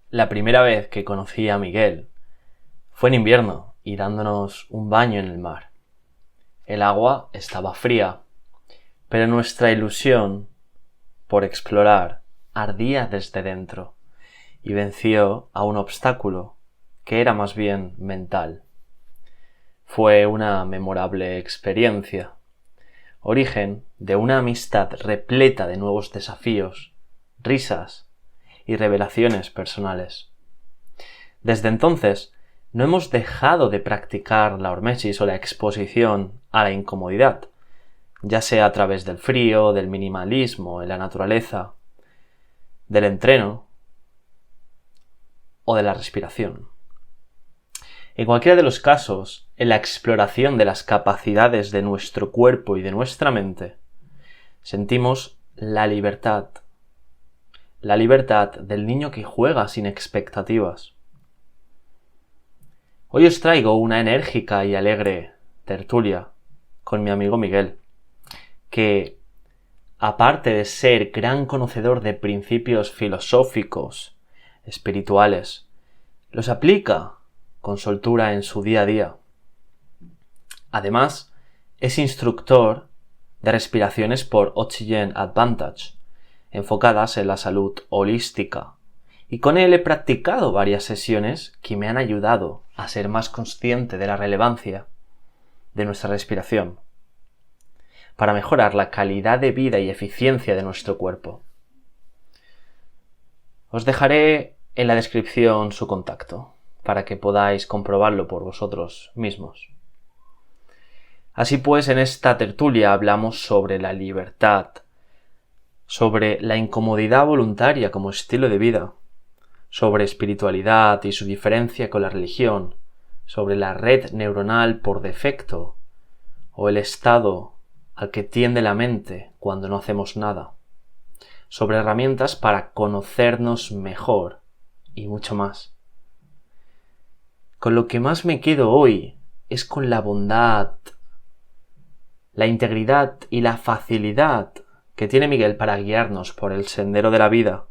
La primera vez que conocí a Miguel fue en invierno y dándonos un baño en el mar. El agua estaba fría, pero nuestra ilusión por explorar ardía desde dentro y venció a un obstáculo que era más bien mental. Fue una memorable experiencia, origen de una amistad repleta de nuevos desafíos, risas y revelaciones personales. Desde entonces, no hemos dejado de practicar la hormesis o la exposición a la incomodidad, ya sea a través del frío, del minimalismo en la naturaleza, del entreno o de la respiración. En cualquiera de los casos, en la exploración de las capacidades de nuestro cuerpo y de nuestra mente, sentimos la libertad del niño que juega sin expectativas. Hoy os traigo una enérgica y alegre tertulia con mi amigo Miguel, que, aparte de ser gran conocedor de principios filosóficos, espirituales, los aplica con soltura en su día a día. Además, es instructor de respiraciones por Oxygen Advantage, enfocadas en la salud holística, y con él he practicado varias sesiones que me han ayudado a ser más consciente de la relevancia de nuestra respiración, para mejorar la calidad de vida y eficiencia de nuestro cuerpo. Os dejaré en la descripción su contacto, para que podáis comprobarlo por vosotros mismos. Así pues, en esta tertulia hablamos sobre la libertad, sobre la incomodidad voluntaria como estilo de vida, sobre espiritualidad y su diferencia con la religión, sobre la red neuronal por defecto o el estado al que tiende la mente cuando no hacemos nada, sobre herramientas para conocernos mejor y mucho más. Con lo que más me quedo hoy es con la bondad, la integridad y la facilidad que tiene Miguel para guiarnos por el sendero de la vida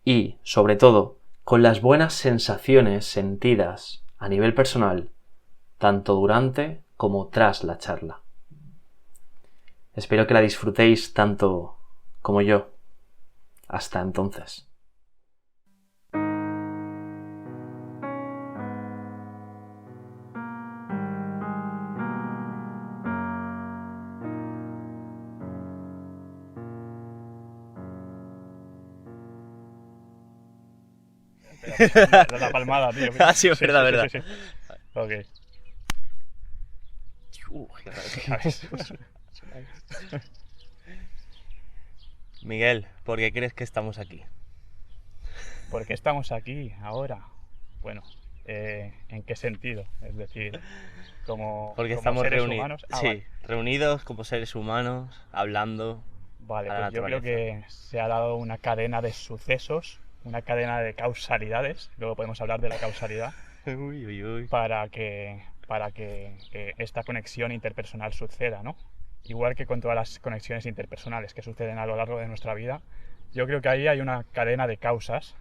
y, sobre todo, con las buenas sensaciones sentidas a nivel personal, tanto durante como tras la charla. Espero que la disfrutéis tanto como yo. Hasta entonces. La palmada, tío. Ah, sí, es verdad, verdad. Sí. Ok. Miguel, ¿por qué crees que estamos aquí? ¿Por qué estamos aquí ahora? Bueno, ¿en qué sentido? Es decir, como Estamos seres reunidos. humanos. Sí, reunidos como seres humanos, hablando. Vale, a la pues yo creo naturaleza. que se ha dado una cadena de sucesos, una cadena de causalidades, luego podemos hablar de la causalidad, Uy, uy, uy. para que esta conexión interpersonal suceda, ¿no? Igual que con todas las conexiones interpersonales que suceden a lo largo de nuestra vida, yo creo que ahí hay una cadena de causas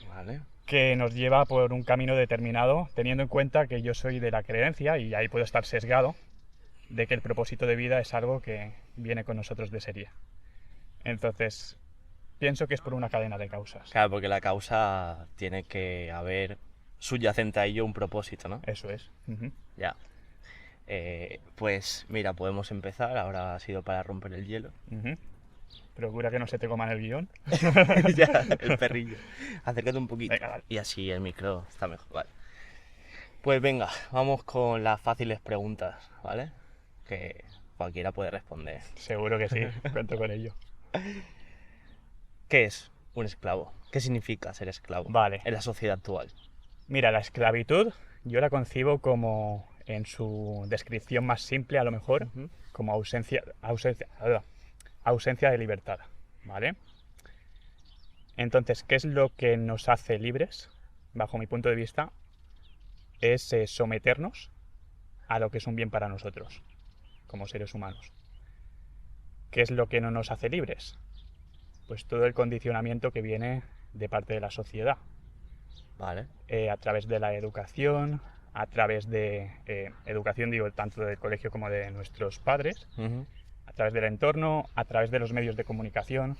Vale. que nos lleva por un camino determinado, teniendo en cuenta que yo soy de la creencia, y ahí puedo estar sesgado, de que el propósito de vida es algo que viene con nosotros de serie. Entonces, pienso que es por una cadena de causas. Claro, porque la causa tiene que haber subyacente a ello un propósito, ¿no? Eso es. Uh-huh. Ya. Pues mira, podemos empezar. Ahora ha sido para romper el hielo. Uh-huh. Procura que no se te coman el guión. Ya, el perrillo. Acércate un poquito. Venga, vale. Y así el micro está mejor. Vale. Pues venga, vamos con las fáciles preguntas, ¿vale? Que cualquiera puede responder. Seguro que sí, cuento con ello. ¿Qué es un esclavo? ¿Qué significa ser esclavo Vale. en la sociedad actual? Mira, la esclavitud yo la concibo como, en su descripción más simple a lo mejor, Uh-huh. como ausencia de libertad, ¿vale? Entonces, ¿qué es lo que nos hace libres? Bajo mi punto de vista, es someternos a lo que es un bien para nosotros, como seres humanos. ¿Qué es lo que no nos hace libres? Pues todo el condicionamiento que viene de parte de la sociedad. Vale. A través de la educación, a través de educación, digo, tanto del colegio como de nuestros padres, a través del entorno, a través de los medios de comunicación.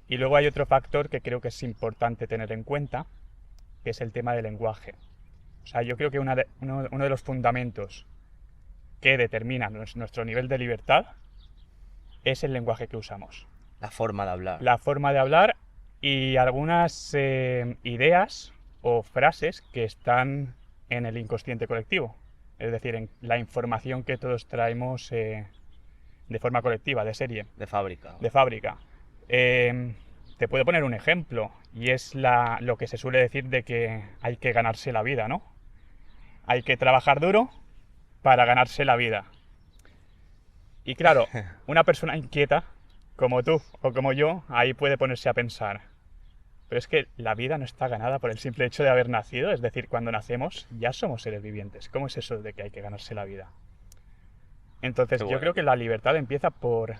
Y luego hay otro factor que creo que es importante tener en cuenta, que es el tema del lenguaje. O sea, yo creo que uno de los fundamentos que determina nuestro nivel de libertad es el lenguaje que usamos. La forma de hablar. La forma de hablar y algunas ideas o frases que están en el inconsciente colectivo. Es decir, en la información que todos traemos de forma colectiva, de serie. De fábrica. De fábrica. Te puedo poner un ejemplo, y es lo que se suele decir de que hay que ganarse la vida, ¿no? Hay que trabajar duro para ganarse la vida. Y claro, una persona inquieta, como tú o como yo, ahí puede ponerse a pensar, pero es que la vida no está ganada por el simple hecho de haber nacido, es decir, cuando nacemos ya somos seres vivientes. ¿Cómo es eso de que hay que ganarse la vida? Entonces, yo creo que la libertad empieza por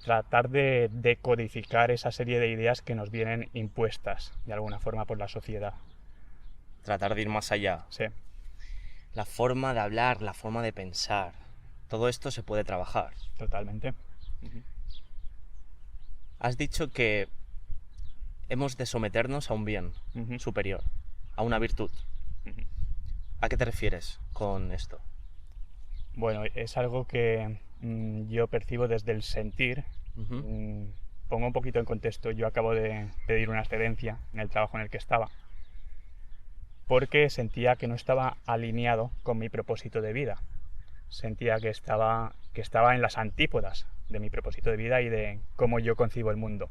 tratar de decodificar esa serie de ideas que nos vienen impuestas de alguna forma por la sociedad. Tratar de ir más allá. Sí. La forma de hablar, la forma de pensar. Todo esto se puede trabajar. Totalmente. Has dicho que hemos de someternos a un bien superior, a una virtud. ¿A qué te refieres con esto? Bueno, es algo que yo percibo desde el sentir. Pongo un poquito en contexto. Yo acabo de pedir una excedencia en el trabajo en el que estaba, porque sentía que no estaba alineado con mi propósito de vida. Sentía que estaba en las antípodas de mi propósito de vida y de cómo yo concibo el mundo.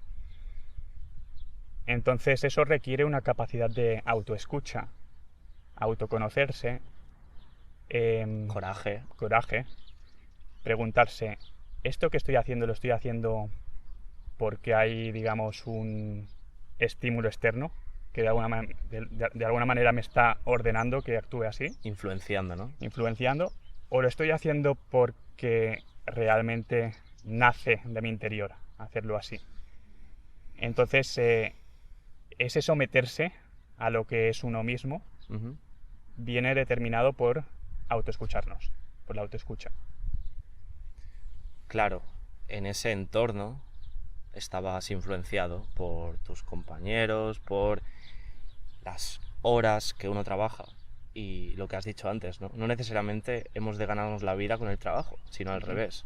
Entonces eso requiere una capacidad de autoescucha, autoconocerse, coraje, preguntarse, ¿esto que estoy haciendo lo estoy haciendo porque hay, digamos, un estímulo externo que de alguna manera me está ordenando que actúe así? Influenciando, ¿no? Influenciando. ¿O lo estoy haciendo porque realmente nace de mi interior hacerlo así? Entonces, ese someterse a lo que es uno mismo viene determinado por autoescucharnos, por la autoescucha. Claro, en ese entorno estabas influenciado por tus compañeros, por las horas que uno trabaja. Y lo que has dicho antes, ¿no? No necesariamente hemos de ganarnos la vida con el trabajo, sino al revés.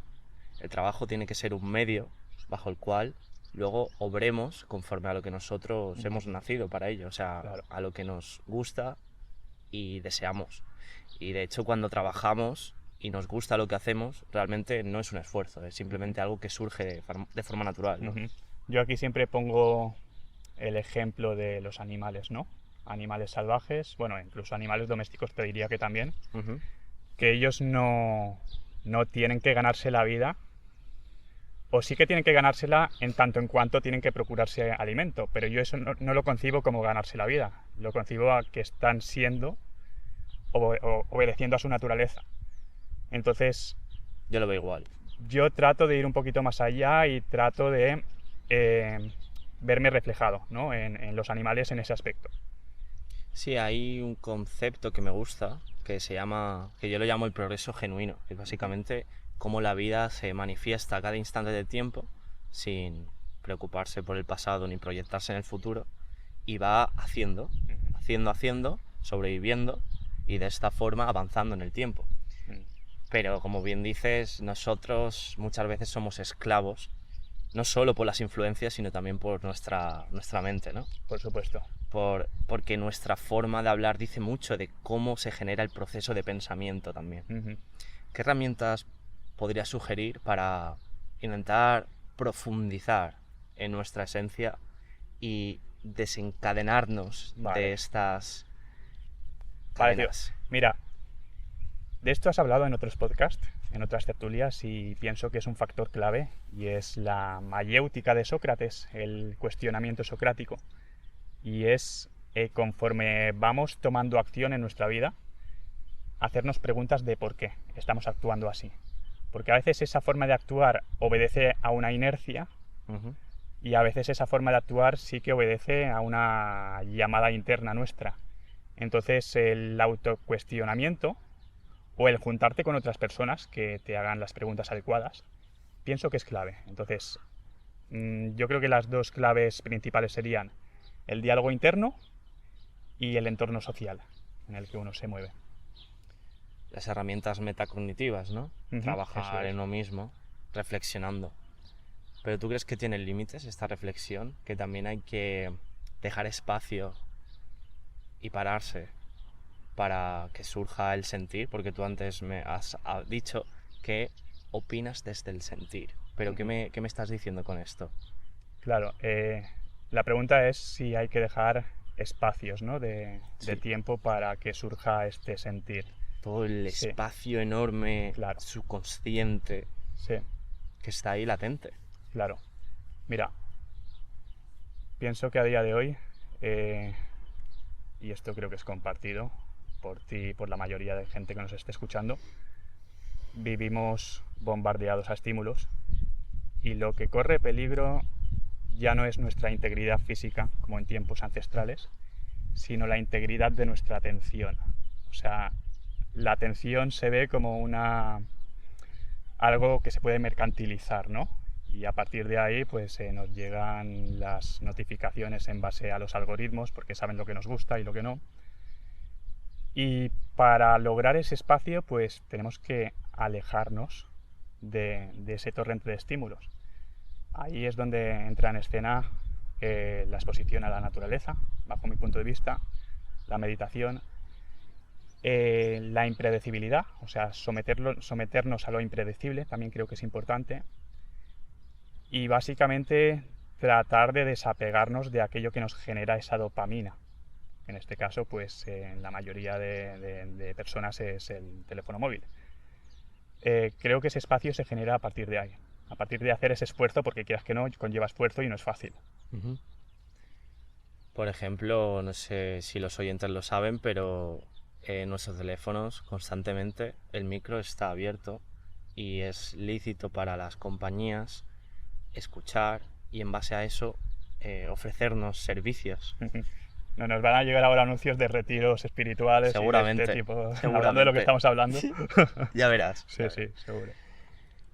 El trabajo tiene que ser un medio bajo el cual luego obremos conforme a lo que nosotros hemos nacido para ello, o sea, Claro. a lo que nos gusta y deseamos. Y de hecho, cuando trabajamos y nos gusta lo que hacemos, realmente no es un esfuerzo, es simplemente algo que surge de forma natural, ¿no? Yo aquí siempre pongo el ejemplo de los animales, ¿no? Animales salvajes, bueno, incluso animales domésticos te diría que también, que ellos no tienen que ganarse la vida, o sí que tienen que ganársela en tanto en cuanto tienen que procurarse alimento, pero yo eso no lo concibo como ganarse la vida, lo concibo a que están siendo obedeciendo a su naturaleza. Entonces, Yo lo veo igual. yo trato de ir un poquito más allá y trato de verme reflejado, ¿no? en los animales en ese aspecto. Sí, hay un concepto que me gusta, que yo lo llamo el progreso genuino, que es básicamente cómo la vida se manifiesta a cada instante del tiempo sin preocuparse por el pasado ni proyectarse en el futuro, y va haciendo, sobreviviendo y de esta forma avanzando en el tiempo. Pero como bien dices, nosotros muchas veces somos esclavos, no solo por las influencias, sino también por nuestra mente, ¿no? Por supuesto. Porque nuestra forma de hablar dice mucho de cómo se genera el proceso de pensamiento también. ¿Qué herramientas podrías sugerir para intentar profundizar en nuestra esencia y desencadenarnos de estas cadenas? Mira, de esto has hablado en otros podcasts, en otras tertulias, y pienso que es un factor clave, y es la mayéutica de Sócrates, el cuestionamiento socrático. Y es, conforme vamos tomando acción en nuestra vida, hacernos preguntas de por qué estamos actuando así. Porque a veces esa forma de actuar obedece a una inercia, Y a veces esa forma de actuar sí que obedece a una llamada interna nuestra. Entonces el autocuestionamiento o el juntarte con otras personas que te hagan las preguntas adecuadas, pienso que es clave. Entonces, yo creo que las dos claves principales serían el diálogo interno y el entorno social en el que uno se mueve. Las herramientas metacognitivas, ¿no? Trabajar en uno mismo, reflexionando. ¿Pero tú crees que tiene límites esta reflexión? Que también hay que dejar espacio y pararse para que surja el sentir, porque tú antes me has dicho que opinas desde el sentir. ¿Pero qué me estás diciendo con esto? Claro, la pregunta es si hay que dejar espacios, ¿no? de tiempo para que surja este sentir. Todo el espacio enorme, claro, subconsciente, que está ahí latente. Claro. Mira, pienso que a día de hoy, y esto creo que es compartido por ti y por la mayoría de gente que nos esté escuchando, vivimos bombardeados a estímulos y lo que corre peligro ya no es nuestra integridad física, como en tiempos ancestrales, sino la integridad de nuestra atención. O sea, la atención se ve como algo que se puede mercantilizar, ¿no? Y a partir de ahí pues nos llegan las notificaciones en base a los algoritmos porque saben lo que nos gusta y lo que no. Y para lograr ese espacio pues tenemos que alejarnos de ese torrente de estímulos. Ahí es donde entra en escena la exposición a la naturaleza, bajo mi punto de vista, la meditación, la impredecibilidad, o sea, someternos a lo impredecible, también creo que es importante. Y básicamente tratar de desapegarnos de aquello que nos genera esa dopamina. En este caso, pues en la mayoría de personas es el teléfono móvil. Creo que ese espacio se genera a partir de ahí. A partir de hacer ese esfuerzo, porque quieras que no, conlleva esfuerzo y no es fácil. Por ejemplo, no sé si los oyentes lo saben, pero en nuestros teléfonos constantemente el micro está abierto y es lícito para las compañías escuchar y en base a eso ofrecernos servicios. No nos van a llegar ahora anuncios de retiros espirituales seguramente, y de este tipo, hablando de lo que estamos hablando. Ya verás. Sí, seguro.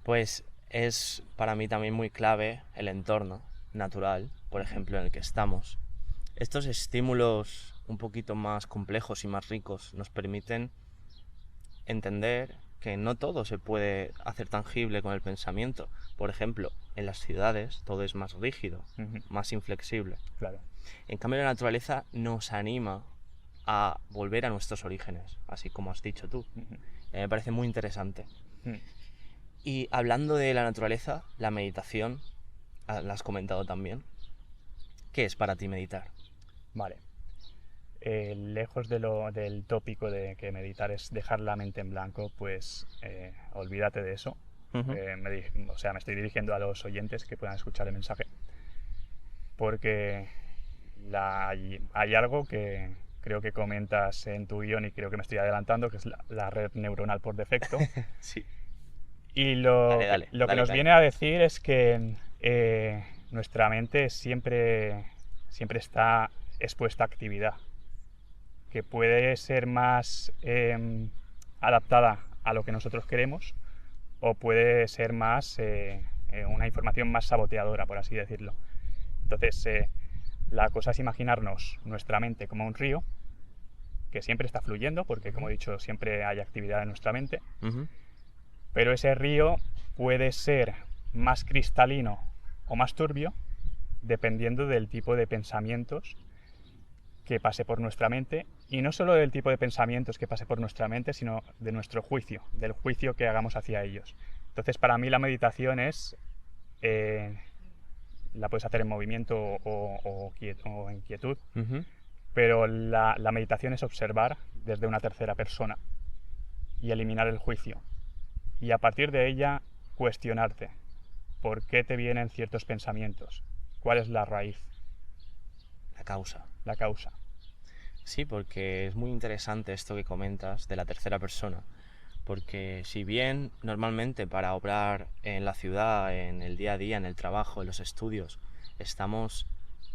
Pues es para mí también muy clave el entorno natural, por ejemplo, en el que estamos. Estos estímulos un poquito más complejos y más ricos nos permiten entender que no todo se puede hacer tangible con el pensamiento. Por ejemplo, en las ciudades todo es más rígido, más inflexible. Claro. En cambio, la naturaleza nos anima a volver a nuestros orígenes, así como has dicho tú. Me parece muy interesante. Y hablando de la naturaleza, la meditación, la has comentado también. ¿Qué es para ti meditar? Vale. Lejos del tópico de que meditar es dejar la mente en blanco, pues olvídate de eso. Me estoy dirigiendo a los oyentes que puedan escuchar el mensaje. Porque hay algo que creo que comentas en tu guión y creo que me estoy adelantando, que es la red neuronal por defecto. Sí. Y lo que nos viene a decir es que nuestra mente siempre está expuesta a actividad, que puede ser más adaptada a lo que nosotros queremos o puede ser más una información más saboteadora, por así decirlo. Entonces, la cosa es imaginarnos nuestra mente como un río que siempre está fluyendo, porque como he dicho, siempre hay actividad en nuestra mente, pero ese río puede ser más cristalino o más turbio dependiendo del tipo de pensamientos que pase por nuestra mente, y no solo del tipo de pensamientos que pase por nuestra mente, sino de nuestro juicio, del juicio que hagamos hacia ellos. Entonces, para mí la meditación es, la puedes hacer en movimiento o en quietud, pero la meditación es observar desde una tercera persona y eliminar el juicio. Y a partir de ella, cuestionarte por qué te vienen ciertos pensamientos, cuál es la raíz. La causa. Sí, porque es muy interesante esto que comentas de la tercera persona, porque si bien normalmente para obrar en la ciudad, en el día a día, en el trabajo, en los estudios, estamos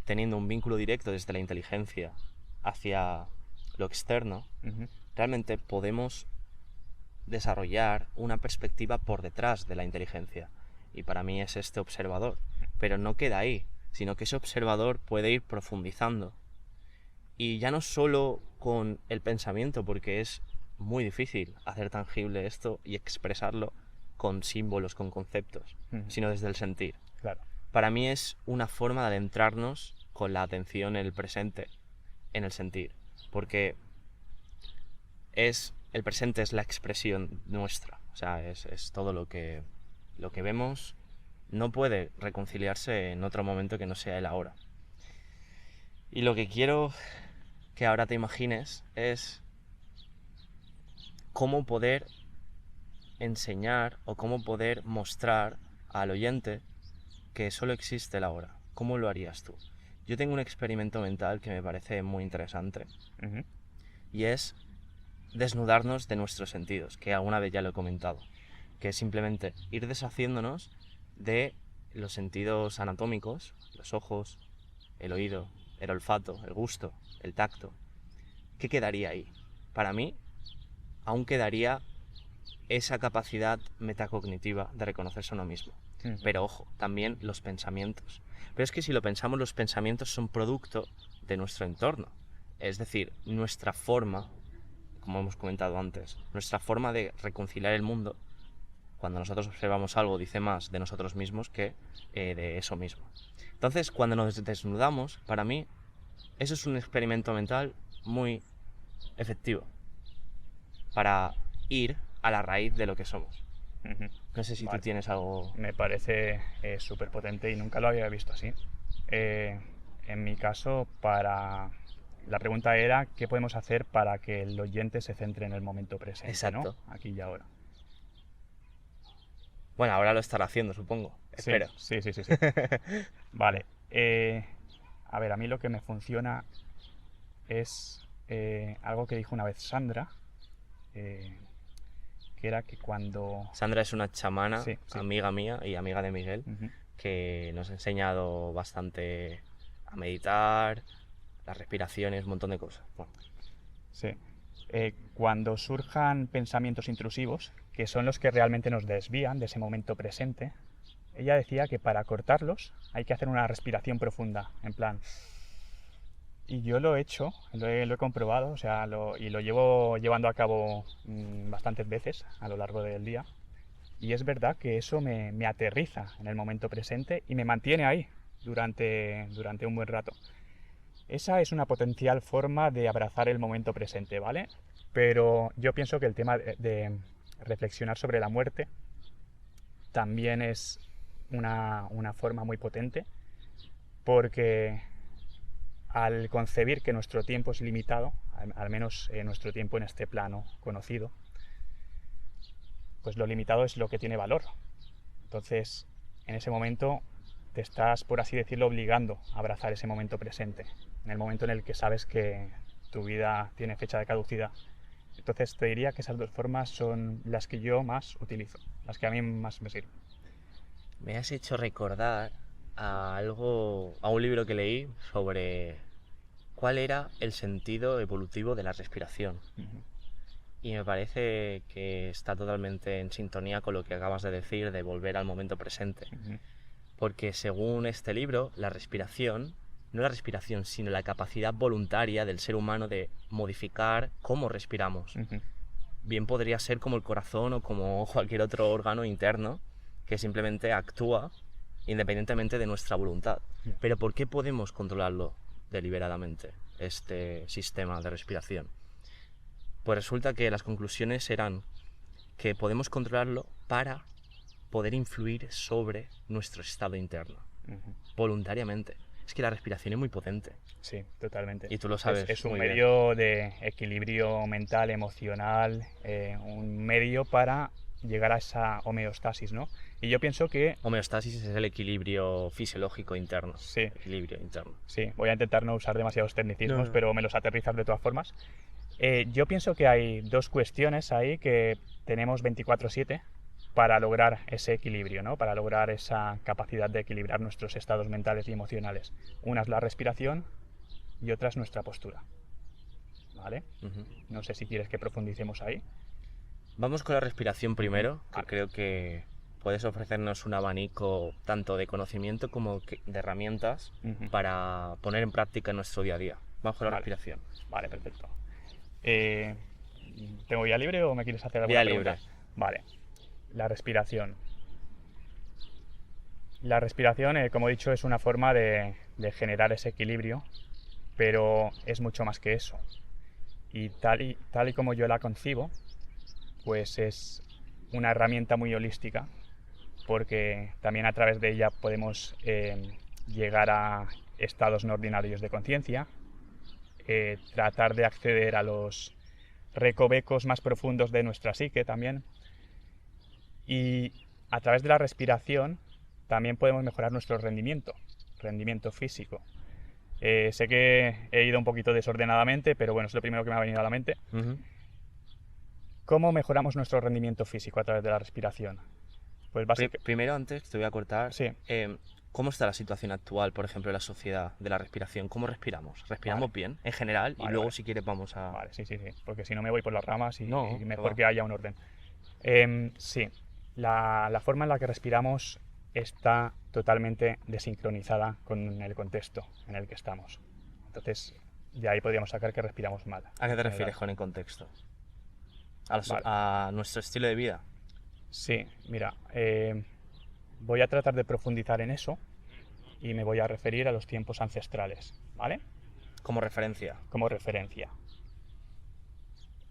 teniendo un vínculo directo desde la inteligencia hacia lo externo, realmente podemos desarrollar una perspectiva por detrás de la inteligencia. Y para mí es este observador. Pero no queda ahí, sino que ese observador puede ir profundizando. Y ya no solo con el pensamiento, porque es muy difícil hacer tangible esto y expresarlo con símbolos, con conceptos, sino desde el sentir. Claro. Para mí es una forma de adentrarnos con la atención en el presente, en el sentir. Porque el presente es la expresión nuestra. O sea, es todo lo que vemos. No puede reconciliarse en otro momento que no sea el ahora. Y lo que quiero que ahora te imagines es cómo poder enseñar o cómo poder mostrar al oyente que solo existe el ahora. ¿Cómo lo harías tú? Yo tengo un experimento mental que me parece muy interesante y es desnudarnos de nuestros sentidos, que alguna vez ya lo he comentado, que es simplemente ir deshaciéndonos de los sentidos anatómicos, los ojos, el oído, el olfato, el gusto, el tacto. ¿Qué quedaría ahí? Para mí, aún quedaría esa capacidad metacognitiva de reconocerse a uno mismo. Pero ojo, también los pensamientos. Pero es que si lo pensamos, los pensamientos son producto de nuestro entorno. Es decir, nuestra forma, como hemos comentado antes, nuestra forma de reconciliar el mundo, cuando nosotros observamos algo, dice más de nosotros mismos que de eso mismo. Entonces, cuando nos desnudamos, para mí, eso es un experimento mental muy efectivo para ir a la raíz de lo que somos. No sé si tú tienes algo... Me parece súper potente y nunca lo había visto así. En mi caso, la pregunta era ¿qué podemos hacer para que el oyente se centre en el momento presente? Exacto. ¿No? Aquí y ahora. Bueno, ahora lo estará haciendo, supongo. Sí, Espero. sí. Vale. A ver, a mí lo que me funciona es algo que dijo una vez Sandra, que era que cuando... Sandra es una chamana, Sí. amiga mía y amiga de Miguel, que nos ha enseñado bastante a meditar, las respiraciones, un montón de cosas. Bueno. Sí. Cuando surjan pensamientos intrusivos, que son los que realmente nos desvían de ese momento presente, ella decía que para cortarlos hay que hacer una respiración profunda, en plan... Y yo lo he hecho, lo he comprobado, o sea, y lo llevo llevando a cabo bastantes veces a lo largo del día. Y es verdad que eso me aterriza en el momento presente y me mantiene ahí durante un buen rato. Esa es una potencial forma de abrazar el momento presente, ¿vale? Pero yo pienso que el tema de reflexionar sobre la muerte también es una forma muy potente, porque al concebir que nuestro tiempo es limitado, al menos nuestro tiempo en este plano conocido, pues lo limitado es lo que tiene valor. Entonces, en ese momento te estás, por así decirlo, obligando a abrazar ese momento presente, en el momento en el que sabes que tu vida tiene fecha de caducidad. Entonces te diría que esas dos formas son las que yo más utilizo, las que a mí más me sirven. Me has hecho recordar a un libro que leí sobre cuál era el sentido evolutivo de la respiración. Y me parece que está totalmente en sintonía con lo que acabas de decir, de volver al momento presente. Porque según este libro, la respiración, no la respiración, sino la capacidad voluntaria del ser humano de modificar cómo respiramos. Bien podría ser como el corazón o como cualquier otro órgano interno que simplemente actúa independientemente de nuestra voluntad. Pero ¿por qué podemos controlarlo deliberadamente, este sistema de respiración? Pues resulta que las conclusiones eran que podemos controlarlo para poder influir sobre nuestro estado interno, voluntariamente. Es que la respiración es muy potente. Sí, totalmente. Y tú lo sabes. Es un medio de equilibrio mental, emocional, un medio para llegar a esa homeostasis, ¿no? Y yo pienso que... Homeostasis es el equilibrio fisiológico interno. Sí. Equilibrio interno. Sí, voy a intentar no usar demasiados tecnicismos, No. pero me los aterrizas de todas formas. Yo pienso que hay dos cuestiones ahí que tenemos 24/7 para lograr ese equilibrio, ¿no? Para lograr esa capacidad de equilibrar nuestros estados mentales y emocionales. Una es la respiración y otra es nuestra postura. ¿Vale? No sé si quieres que profundicemos ahí. Vamos con la respiración primero, que Vale. creo que puedes ofrecernos un abanico tanto de conocimiento como de herramientas para poner en práctica en nuestro día a día. Vamos con la respiración. Vale, perfecto. ¿Tengo vía libre o me quieres hacer alguna Vía pregunta? libre. Vale. La respiración. La respiración, como he dicho, es una forma de generar ese equilibrio, pero es mucho más que eso. Y tal y como yo la concibo, pues es una herramienta muy holística, porque también a través de ella podemos llegar a estados no ordinarios de conciencia, tratar de acceder a los recovecos más profundos de nuestra psique también, y a través de la respiración también podemos mejorar nuestro rendimiento físico. Sé que he ido un poquito desordenadamente, pero bueno, es lo primero que me ha venido a la mente. ¿Cómo mejoramos nuestro rendimiento físico a través de la respiración? Pues Primero, antes, te voy a cortar. Sí. ¿Cómo está la situación actual, por ejemplo, en la sociedad de la respiración? ¿Cómo respiramos? ¿Respiramos bien, en general? Y luego, si quieres, vamos a... Vale, sí, porque si no me voy por las ramas y mejor que haya un orden. Sí, la forma en la que respiramos está totalmente desincronizada con el contexto en el que estamos. Entonces, de ahí podríamos sacar que respiramos mal. ¿A qué te refieres con el contexto? ¿A nuestro estilo de vida? Sí, mira, voy a tratar de profundizar en eso y me voy a referir a los tiempos ancestrales, ¿vale? Como referencia. Como referencia.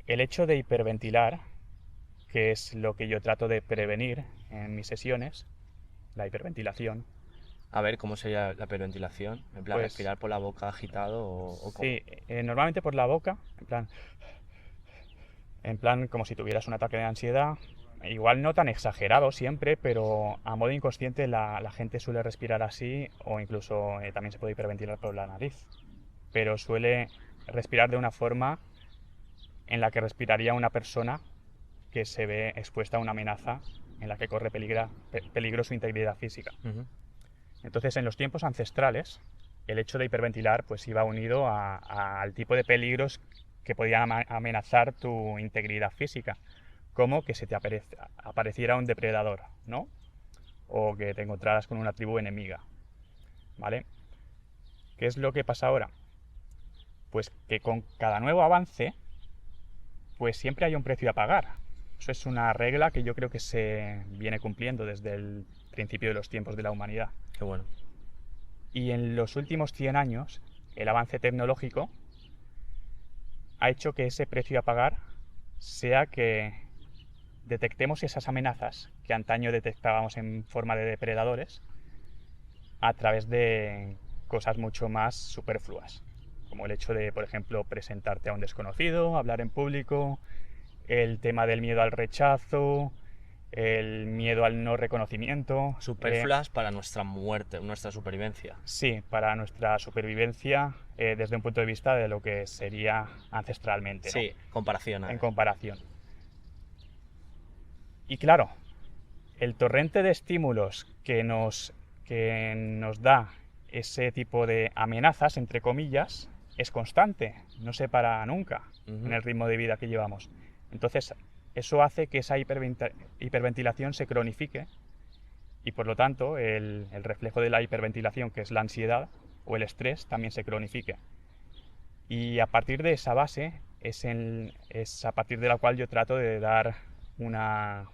El hecho de hiperventilar, que es lo que yo trato de prevenir en mis sesiones, la hiperventilación. A ver, ¿cómo sería la hiperventilación? ¿En plan, respirar por la boca agitado o cómo? Sí, normalmente por la boca, en plan como si tuvieras un ataque de ansiedad. Igual no tan exagerado siempre, pero a modo inconsciente la gente suele respirar así, o incluso también se puede hiperventilar por la nariz. Pero suele respirar de una forma en la que respiraría una persona que se ve expuesta a una amenaza en la que corre peligro su integridad física. Entonces, en los tiempos ancestrales, el hecho de hiperventilar pues iba unido al tipo de peligros que podían amenazar tu integridad física, como que se te apareciera un depredador, ¿no? O que te encontraras con una tribu enemiga, ¿vale? ¿Qué es lo que pasa ahora? Pues que con cada nuevo avance, pues siempre hay un precio a pagar. Eso es una regla que yo creo que se viene cumpliendo desde el principio de los tiempos de la humanidad. Qué bueno. Y en los últimos 100 años, el avance tecnológico ha hecho que ese precio a pagar sea que detectemos esas amenazas que antaño detectábamos en forma de depredadores a través de cosas mucho más superfluas, como el hecho de, por ejemplo, presentarte a un desconocido, hablar en público, el tema del miedo al rechazo, el miedo al no reconocimiento. Superfluas para nuestra muerte, nuestra supervivencia. Sí, para nuestra supervivencia desde un punto de vista de lo que sería ancestralmente. Sí, ¿no? comparación. En comparación. Y claro, el torrente de estímulos que nos da ese tipo de amenazas, entre comillas, es constante, no se para nunca en el ritmo de vida que llevamos. Entonces, eso hace que esa hiperventilación se cronifique y, por lo tanto, el reflejo de la hiperventilación, que es la ansiedad o el estrés, también se cronifique. Y a partir de esa base es a partir de la cual yo trato de dar una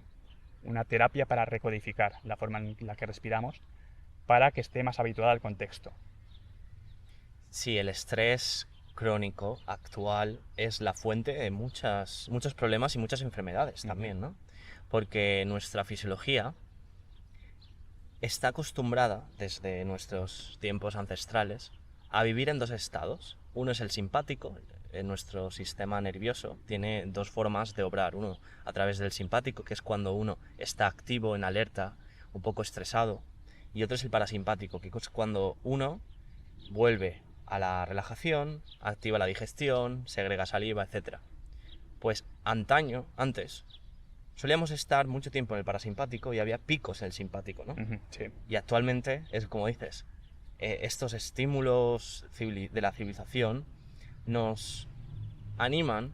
terapia para recodificar la forma en la que respiramos para que esté más habituada al contexto. Sí, el estrés crónico actual es la fuente de muchos problemas y muchas enfermedades también, ¿no? Porque nuestra fisiología está acostumbrada desde nuestros tiempos ancestrales a vivir en dos estados. Uno es el simpático. Nuestro sistema nervioso tiene dos formas de obrar. Uno a través del simpático, que es cuando uno está activo, en alerta, un poco estresado. Y otro es el parasimpático, que es cuando uno vuelve a la relajación, activa la digestión, segrega saliva, etc. Pues antes, solíamos estar mucho tiempo en el parasimpático y había picos en el simpático, ¿no? Sí. Y actualmente es como dices, estos estímulos de la civilización nos animan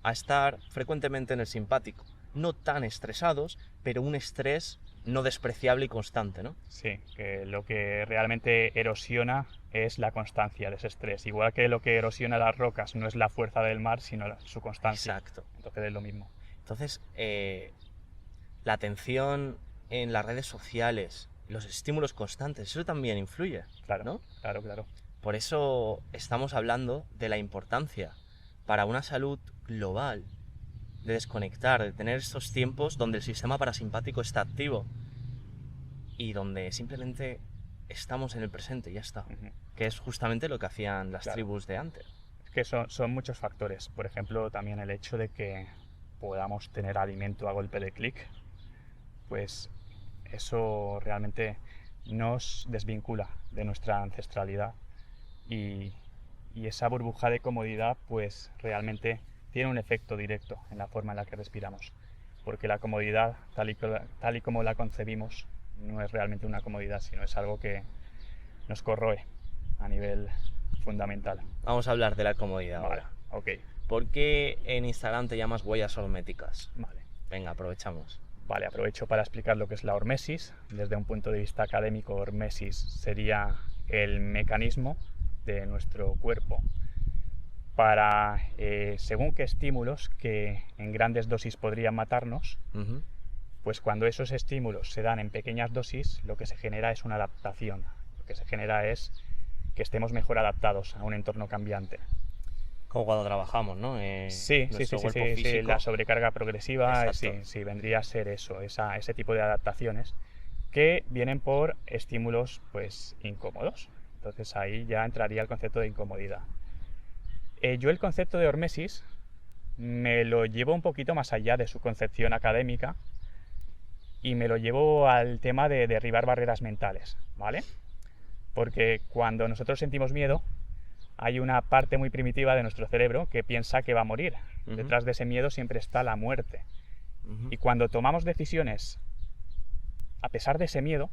a estar frecuentemente en el simpático. No tan estresados, pero un estrés no despreciable y constante, ¿no? Sí, que lo que realmente erosiona es la constancia de ese estrés. Igual que lo que erosiona las rocas no es la fuerza del mar, sino su constancia. Exacto. Entonces es lo mismo. Entonces, la atención en las redes sociales, los estímulos constantes, eso también influye, Claro, ¿no? claro. Por eso estamos hablando de la importancia para una salud global de desconectar, de tener estos tiempos donde el sistema parasimpático está activo y donde simplemente estamos en el presente y ya está. Que es justamente lo que hacían las tribus de antes. Es que son muchos factores. Por ejemplo, también el hecho de que podamos tener alimento a golpe de clic, pues eso realmente nos desvincula de nuestra ancestralidad y esa burbuja de comodidad pues realmente tiene un efecto directo en la forma en la que respiramos, porque la comodidad tal y como la concebimos no es realmente una comodidad, sino es algo que nos corroe a nivel fundamental. Vamos a hablar de la comodidad Vale, ahora. ok. ¿Por qué en Instagram te llamas huellas horméticas? Vale. Venga, aprovechamos. Vale, aprovecho para explicar lo que es la hormesis. Desde un punto de vista académico, hormesis sería el mecanismo de nuestro cuerpo para, según qué estímulos que en grandes dosis podrían matarnos, pues cuando esos estímulos se dan en pequeñas dosis, lo que se genera es una adaptación. Lo que se genera es que estemos mejor adaptados a un entorno cambiante. Como cuando trabajamos, ¿no? Sí, la sobrecarga progresiva, sí, vendría a ser eso, ese tipo de adaptaciones que vienen por estímulos pues incómodos. Entonces ahí ya entraría el concepto de incomodidad. Yo el concepto de hormesis me lo llevo un poquito más allá de su concepción académica y me lo llevo al tema de derribar barreras mentales, ¿vale? Porque cuando nosotros sentimos miedo, hay una parte muy primitiva de nuestro cerebro que piensa que va a morir. Detrás de ese miedo siempre está la muerte. Y cuando tomamos decisiones a pesar de ese miedo,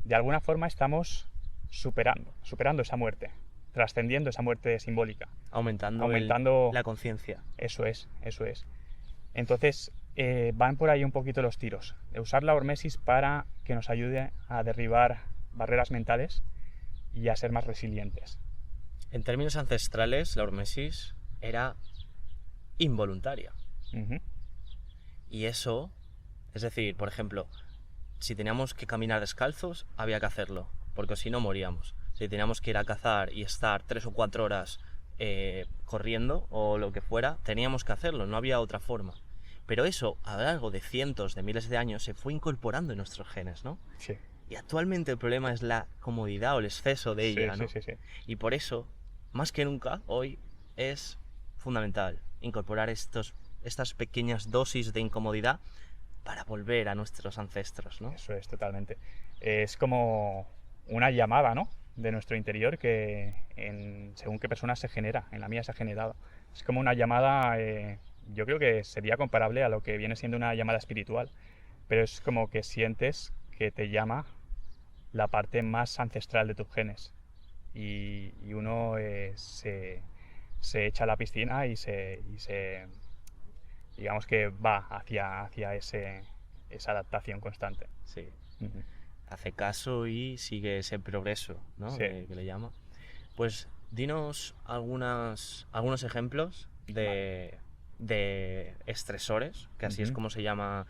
de alguna forma estamos superando esa muerte, trascendiendo esa muerte simbólica. Aumentando la conciencia. Eso es. Entonces, van por ahí un poquito los tiros. De usar la hormesis para que nos ayude a derribar barreras mentales y a ser más resilientes. En términos ancestrales, la hormesis era involuntaria. Y eso, es decir, por ejemplo, si teníamos que caminar descalzos, había que hacerlo, porque si no moríamos. Si teníamos que ir a cazar y estar 3 o 4 horas corriendo o lo que fuera, teníamos que hacerlo, no había otra forma. Pero eso, a lo largo de cientos de miles de años, se fue incorporando en nuestros genes, ¿no? Sí. Y actualmente el problema es la comodidad o el exceso de ella, ¿no? Sí. Y por eso, más que nunca, hoy es fundamental incorporar estas pequeñas dosis de incomodidad para volver a nuestros ancestros, ¿no? Eso es, totalmente. Es como una llamada, ¿no?, de nuestro interior que según qué persona se genera. En la mía se ha generado. Es como una llamada, yo creo que sería comparable a lo que viene siendo una llamada espiritual, pero es como que sientes que te llama la parte más ancestral de tus genes y uno se echa a la piscina y digamos que va hacia esa adaptación constante. Sí. Hace caso y sigue ese progreso, ¿no? Sí. Que le llama. Pues dinos algunos ejemplos de estresores, que así es como se llama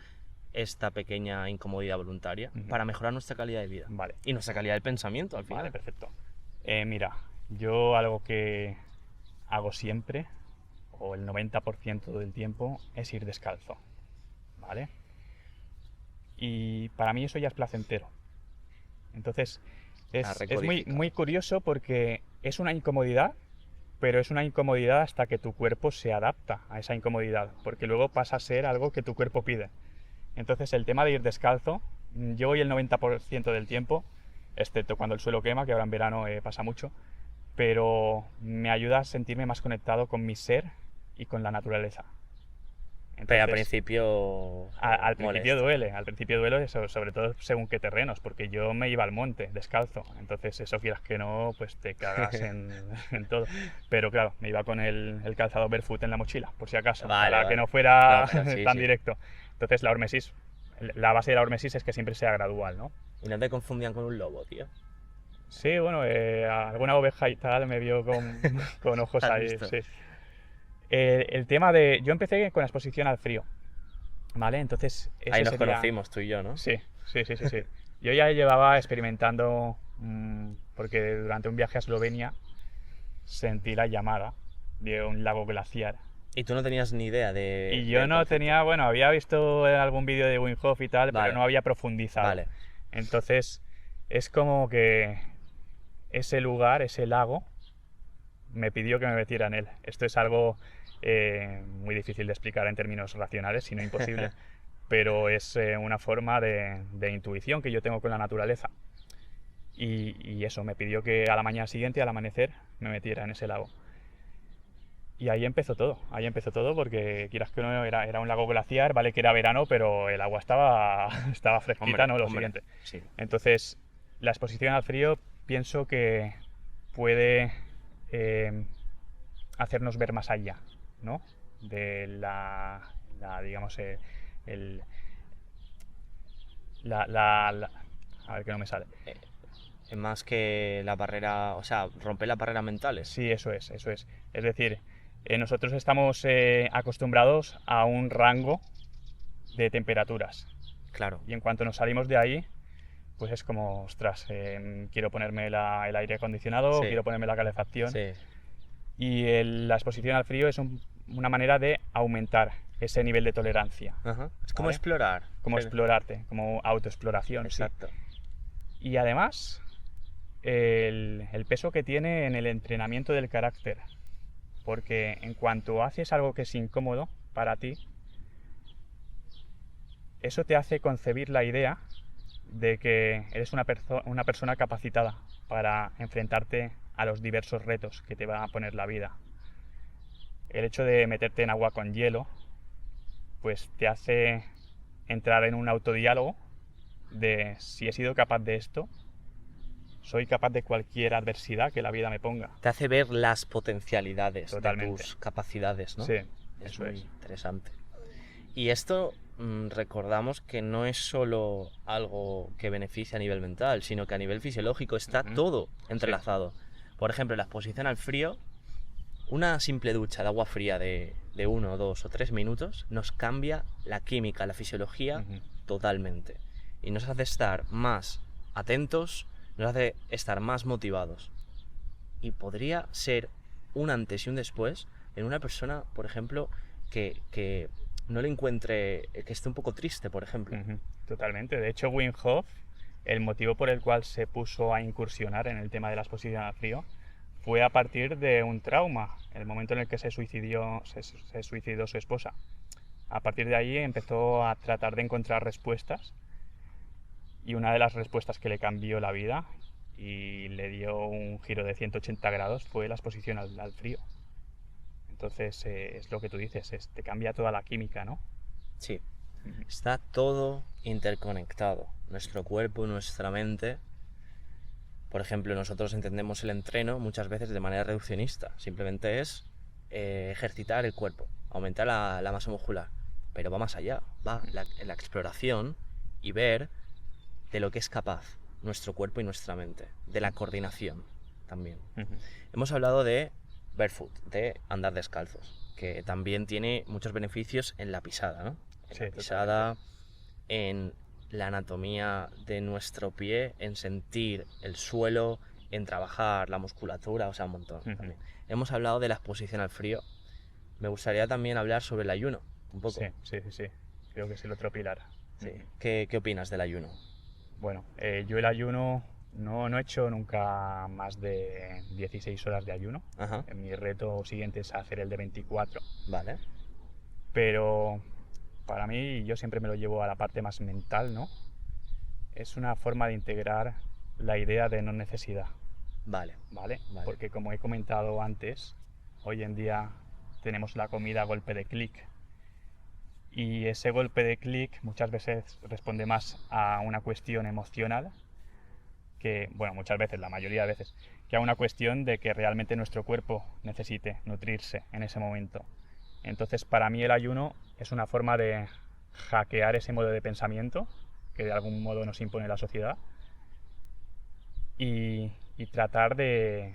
esta pequeña incomodidad voluntaria, para mejorar nuestra calidad de vida. Vale. Y nuestra calidad de pensamiento, al final. Vale, perfecto. Mira, yo algo que hago siempre, o el 90% del tiempo, es ir descalzo, ¿vale? Y para mí eso ya es placentero. Entonces, es muy curioso porque es una incomodidad, pero es una incomodidad hasta que tu cuerpo se adapta a esa incomodidad, porque luego pasa a ser algo que tu cuerpo pide. Entonces, el tema de ir descalzo, yo voy el 90% del tiempo, excepto cuando el suelo quema, que ahora en verano pasa mucho, pero me ayuda a sentirme más conectado con mi ser y con la naturaleza. Pero al principio... Al principio duele, eso, sobre todo según qué terrenos, porque yo me iba al monte descalzo, entonces eso quieras que no, pues te cagas en todo. Pero claro, me iba con el calzado barefoot en la mochila, por si acaso, para que no fuera tan directo. Entonces la base de la hormesis es que siempre sea gradual, ¿no? Y no te confundían con un lobo, tío. Sí, bueno, alguna oveja y tal me vio con ojos ahí, sí. El tema de... Yo empecé con la exposición al frío, ¿vale? Entonces... Ahí nos conocimos tú y yo, ¿no? Sí. Yo ya llevaba experimentando, porque durante un viaje a Eslovenia sentí la llamada de un lago glaciar. Y tú no tenías ni idea de... Y yo no tenía... Bueno, había visto algún vídeo de Wim Hof y tal, pero no había profundizado. Vale. Entonces, es como que ese lugar, ese lago, me pidió que me metiera en él. Esto es algo muy difícil de explicar en términos racionales, si no imposible, pero es una forma de intuición que yo tengo con la naturaleza. Y eso, me pidió que a la mañana siguiente, al amanecer, me metiera en ese lago. Y ahí empezó todo porque quieras que no, era un lago glaciar, vale que era verano, pero el agua estaba fresquita, ¿no? Lo siguiente. Sí. Entonces, la exposición al frío pienso que puede hacernos ver más allá, ¿no? De digamos, a ver que no me sale. Más que la barrera, o sea, romper las barreras mentales. Sí, eso es. Es decir, nosotros estamos acostumbrados a un rango de temperaturas. Claro. Y en cuanto nos salimos de ahí, pues es como, ostras, quiero ponerme el aire acondicionado, quiero ponerme la calefacción. Sí. Y la exposición al frío es una manera de aumentar ese nivel de tolerancia. Ajá. Es como explorar. Como explorarte, como autoexploración. Exacto. Sí. Y además, el peso que tiene en el entrenamiento del carácter. Porque en cuanto haces algo que es incómodo para ti, eso te hace concebir la idea de que eres una persona capacitada para enfrentarte a los diversos retos que te va a poner la vida. El hecho de meterte en agua con hielo, pues te hace entrar en un autodiálogo de si he sido capaz de esto, soy capaz de cualquier adversidad que la vida me ponga. Te hace ver las potencialidades Totalmente. de tus capacidades, ¿no? Sí, es eso muy es. interesante. Y esto recordamos que no es solo algo que beneficia a nivel mental, sino que a nivel fisiológico está todo entrelazado. Por ejemplo, la exposición al frío, una simple ducha de agua fría de 1, 2 o 3 minutos nos cambia la química, la fisiología totalmente. Y nos hace estar más atentos, nos hace estar más motivados. Y podría ser un antes y un después en una persona, por ejemplo, que no le encuentre, que esté un poco triste, por ejemplo. Totalmente. De hecho, Wim Hof, el motivo por el cual se puso a incursionar en el tema de la exposición al frío fue a partir de un trauma, el momento en el que se suicidó su esposa. A partir de ahí empezó a tratar de encontrar respuestas, y una de las respuestas que le cambió la vida y le dio un giro de 180 grados fue la exposición al frío. Entonces es lo que tú dices, te cambia toda la química, ¿no? Sí, está todo interconectado, nuestro cuerpo, nuestra mente. Por ejemplo, nosotros entendemos el entreno muchas veces de manera reduccionista, simplemente es ejercitar el cuerpo, aumentar la masa muscular, pero va más allá, va en la exploración y ver de lo que es capaz nuestro cuerpo y nuestra mente, de la coordinación también. Hemos hablado de barefoot, de andar descalzos, que también tiene muchos beneficios en la pisada, ¿no? En la pisada, en la anatomía de nuestro pie, en sentir el suelo, en trabajar la musculatura, o sea, un montón. También. Hemos hablado de la exposición al frío. Me gustaría también hablar sobre el ayuno, un poco. Sí. Creo que es el otro pilar. Sí. ¿Qué opinas del ayuno? Bueno, yo el ayuno no he hecho nunca más de 16 horas de ayuno. Mi reto siguiente es hacer el de 24. Vale. Pero para mí, yo siempre me lo llevo a la parte más mental, ¿no? Es una forma de integrar la idea de no necesidad. Vale. Porque como he comentado antes, hoy en día tenemos la comida a golpe de clic. Y ese golpe de clic muchas veces responde más a una cuestión emocional que, bueno, muchas veces, la mayoría de veces, que a una cuestión de que realmente nuestro cuerpo necesite nutrirse en ese momento. Entonces, para mí el ayuno es una forma de hackear ese modo de pensamiento que de algún modo nos impone la sociedad y tratar de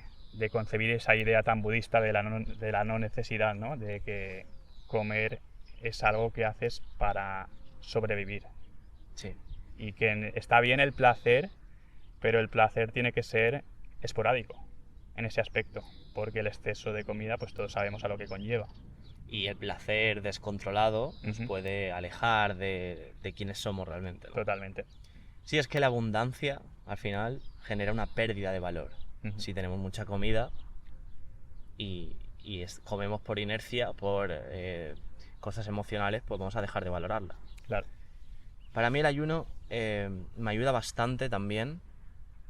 concebir esa idea tan budista de la no necesidad, ¿no? De que comer es algo que haces para sobrevivir. Sí. Y que está bien el placer, pero el placer tiene que ser esporádico en ese aspecto, porque el exceso de comida, pues todos sabemos a lo que conlleva. Y el placer descontrolado nos puede alejar de quienes somos realmente, ¿no? Totalmente. Sí, es que la abundancia, al final, genera una pérdida de valor. Si tenemos mucha comida y comemos por inercia, por cosas emocionales, pues vamos a dejar de valorarla. Claro. Para mí el ayuno me ayuda bastante también.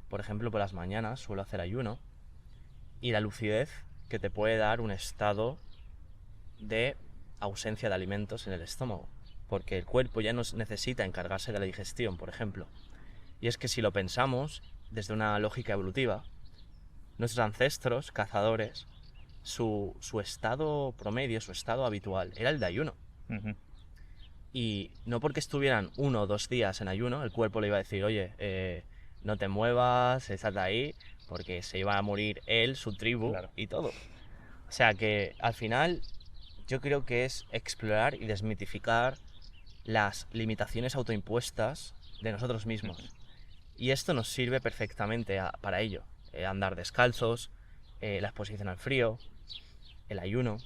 Por ejemplo, por las mañanas suelo hacer ayuno. Y la lucidez que te puede dar un estado de ausencia de alimentos en el estómago. Porque el cuerpo ya no necesita encargarse de la digestión, por ejemplo. Y es que si lo pensamos desde una lógica evolutiva, nuestros ancestros, cazadores, su estado promedio, su estado habitual, era el de ayuno. Y no porque estuvieran 1 o 2 días en ayuno, el cuerpo le iba a decir, oye, no te muevas, estate ahí, porque se iba a morir él, su tribu, claro, y todo. O sea que al final yo creo que es explorar y desmitificar las limitaciones autoimpuestas de nosotros mismos. Y esto nos sirve perfectamente para ello. Andar descalzos, la exposición al frío, el ayuno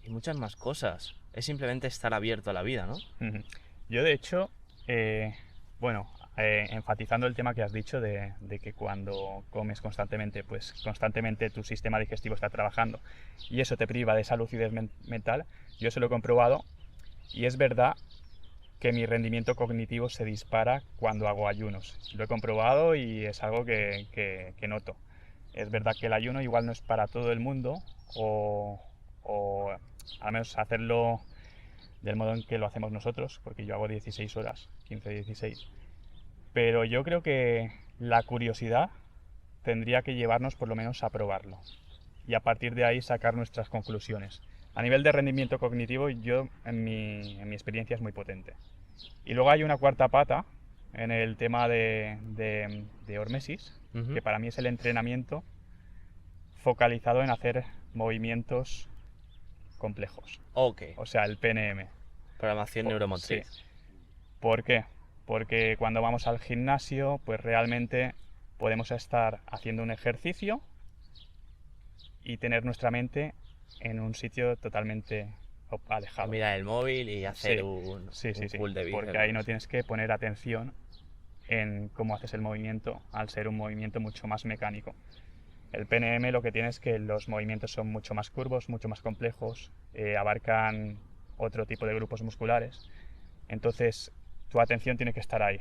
y muchas más cosas. Es simplemente estar abierto a la vida, ¿no? Yo de hecho, enfatizando el tema que has dicho de que cuando comes constantemente, pues constantemente tu sistema digestivo está trabajando y eso te priva de esa lucidez mental, yo se lo he comprobado y es verdad que mi rendimiento cognitivo se dispara cuando hago ayunos. Lo he comprobado y es algo que noto. Es verdad que el ayuno igual no es para todo el mundo o al menos hacerlo del modo en que lo hacemos nosotros, porque yo hago 16 horas, 15-16. Pero yo creo que la curiosidad tendría que llevarnos por lo menos a probarlo y a partir de ahí sacar nuestras conclusiones. A nivel de rendimiento cognitivo, yo en mi experiencia es muy potente. Y luego hay una cuarta pata en el tema de hormesis, que para mí es el entrenamiento focalizado en hacer movimientos complejos. Okay. O sea, el PNM. Programación neuromotriz. Sí. ¿Por qué? Porque cuando vamos al gimnasio, pues realmente podemos estar haciendo un ejercicio y tener nuestra mente en un sitio totalmente alejado. Mirar el móvil y hacer un pull de bíceps. Porque ahí no tienes que poner atención en cómo haces el movimiento, al ser un movimiento mucho más mecánico. El PNM lo que tiene es que los movimientos son mucho más curvos, mucho más complejos, abarcan otro tipo de grupos musculares. Entonces, tu atención tiene que estar ahí.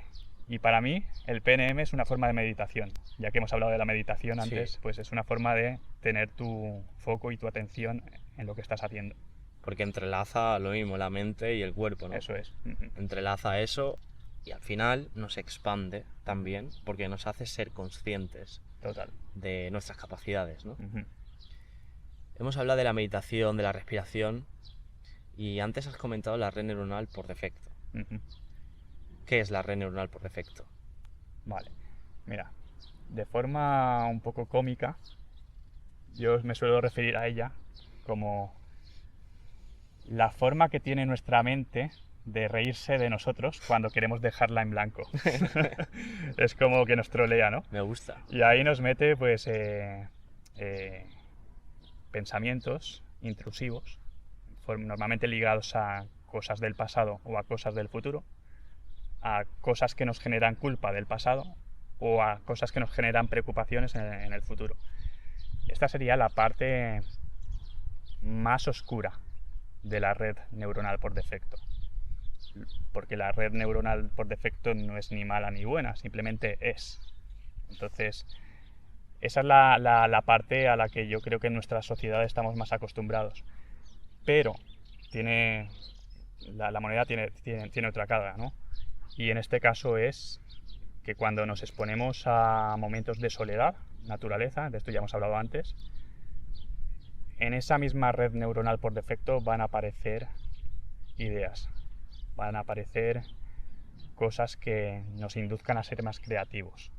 Y para mí, el PNM es una forma de meditación. Ya que hemos hablado de la meditación antes, sí, pues es una forma de tener tu foco y tu atención en lo que estás haciendo. Porque entrelaza lo mismo, la mente y el cuerpo, ¿no? Eso es. Entrelaza eso y al final nos expande también porque nos hace ser conscientes. Total. De nuestras capacidades, ¿no? Hemos hablado de la meditación, de la respiración y antes has comentado la red neuronal por defecto. ¿Qué es la red neuronal por defecto? Vale, mira, de forma un poco cómica, yo me suelo referir a ella como la forma que tiene nuestra mente de reírse de nosotros cuando queremos dejarla en blanco. Es como que nos trolea, ¿no? Me gusta. Y ahí nos mete, pues, pensamientos intrusivos, normalmente ligados a cosas del pasado o a cosas del futuro, a cosas que nos generan culpa del pasado o a cosas que nos generan preocupaciones en el futuro. Esta sería la parte más oscura de la red neuronal por defecto. Porque la red neuronal por defecto no es ni mala ni buena, simplemente es. Entonces, esa es la parte a la que yo creo que en nuestra sociedad estamos más acostumbrados. Pero tiene la moneda tiene otra cara, ¿no? Y en este caso es que cuando nos exponemos a momentos de soledad, naturaleza, de esto ya hemos hablado antes, en esa misma red neuronal por defecto van a aparecer ideas, van a aparecer cosas que nos induzcan a ser más creativos,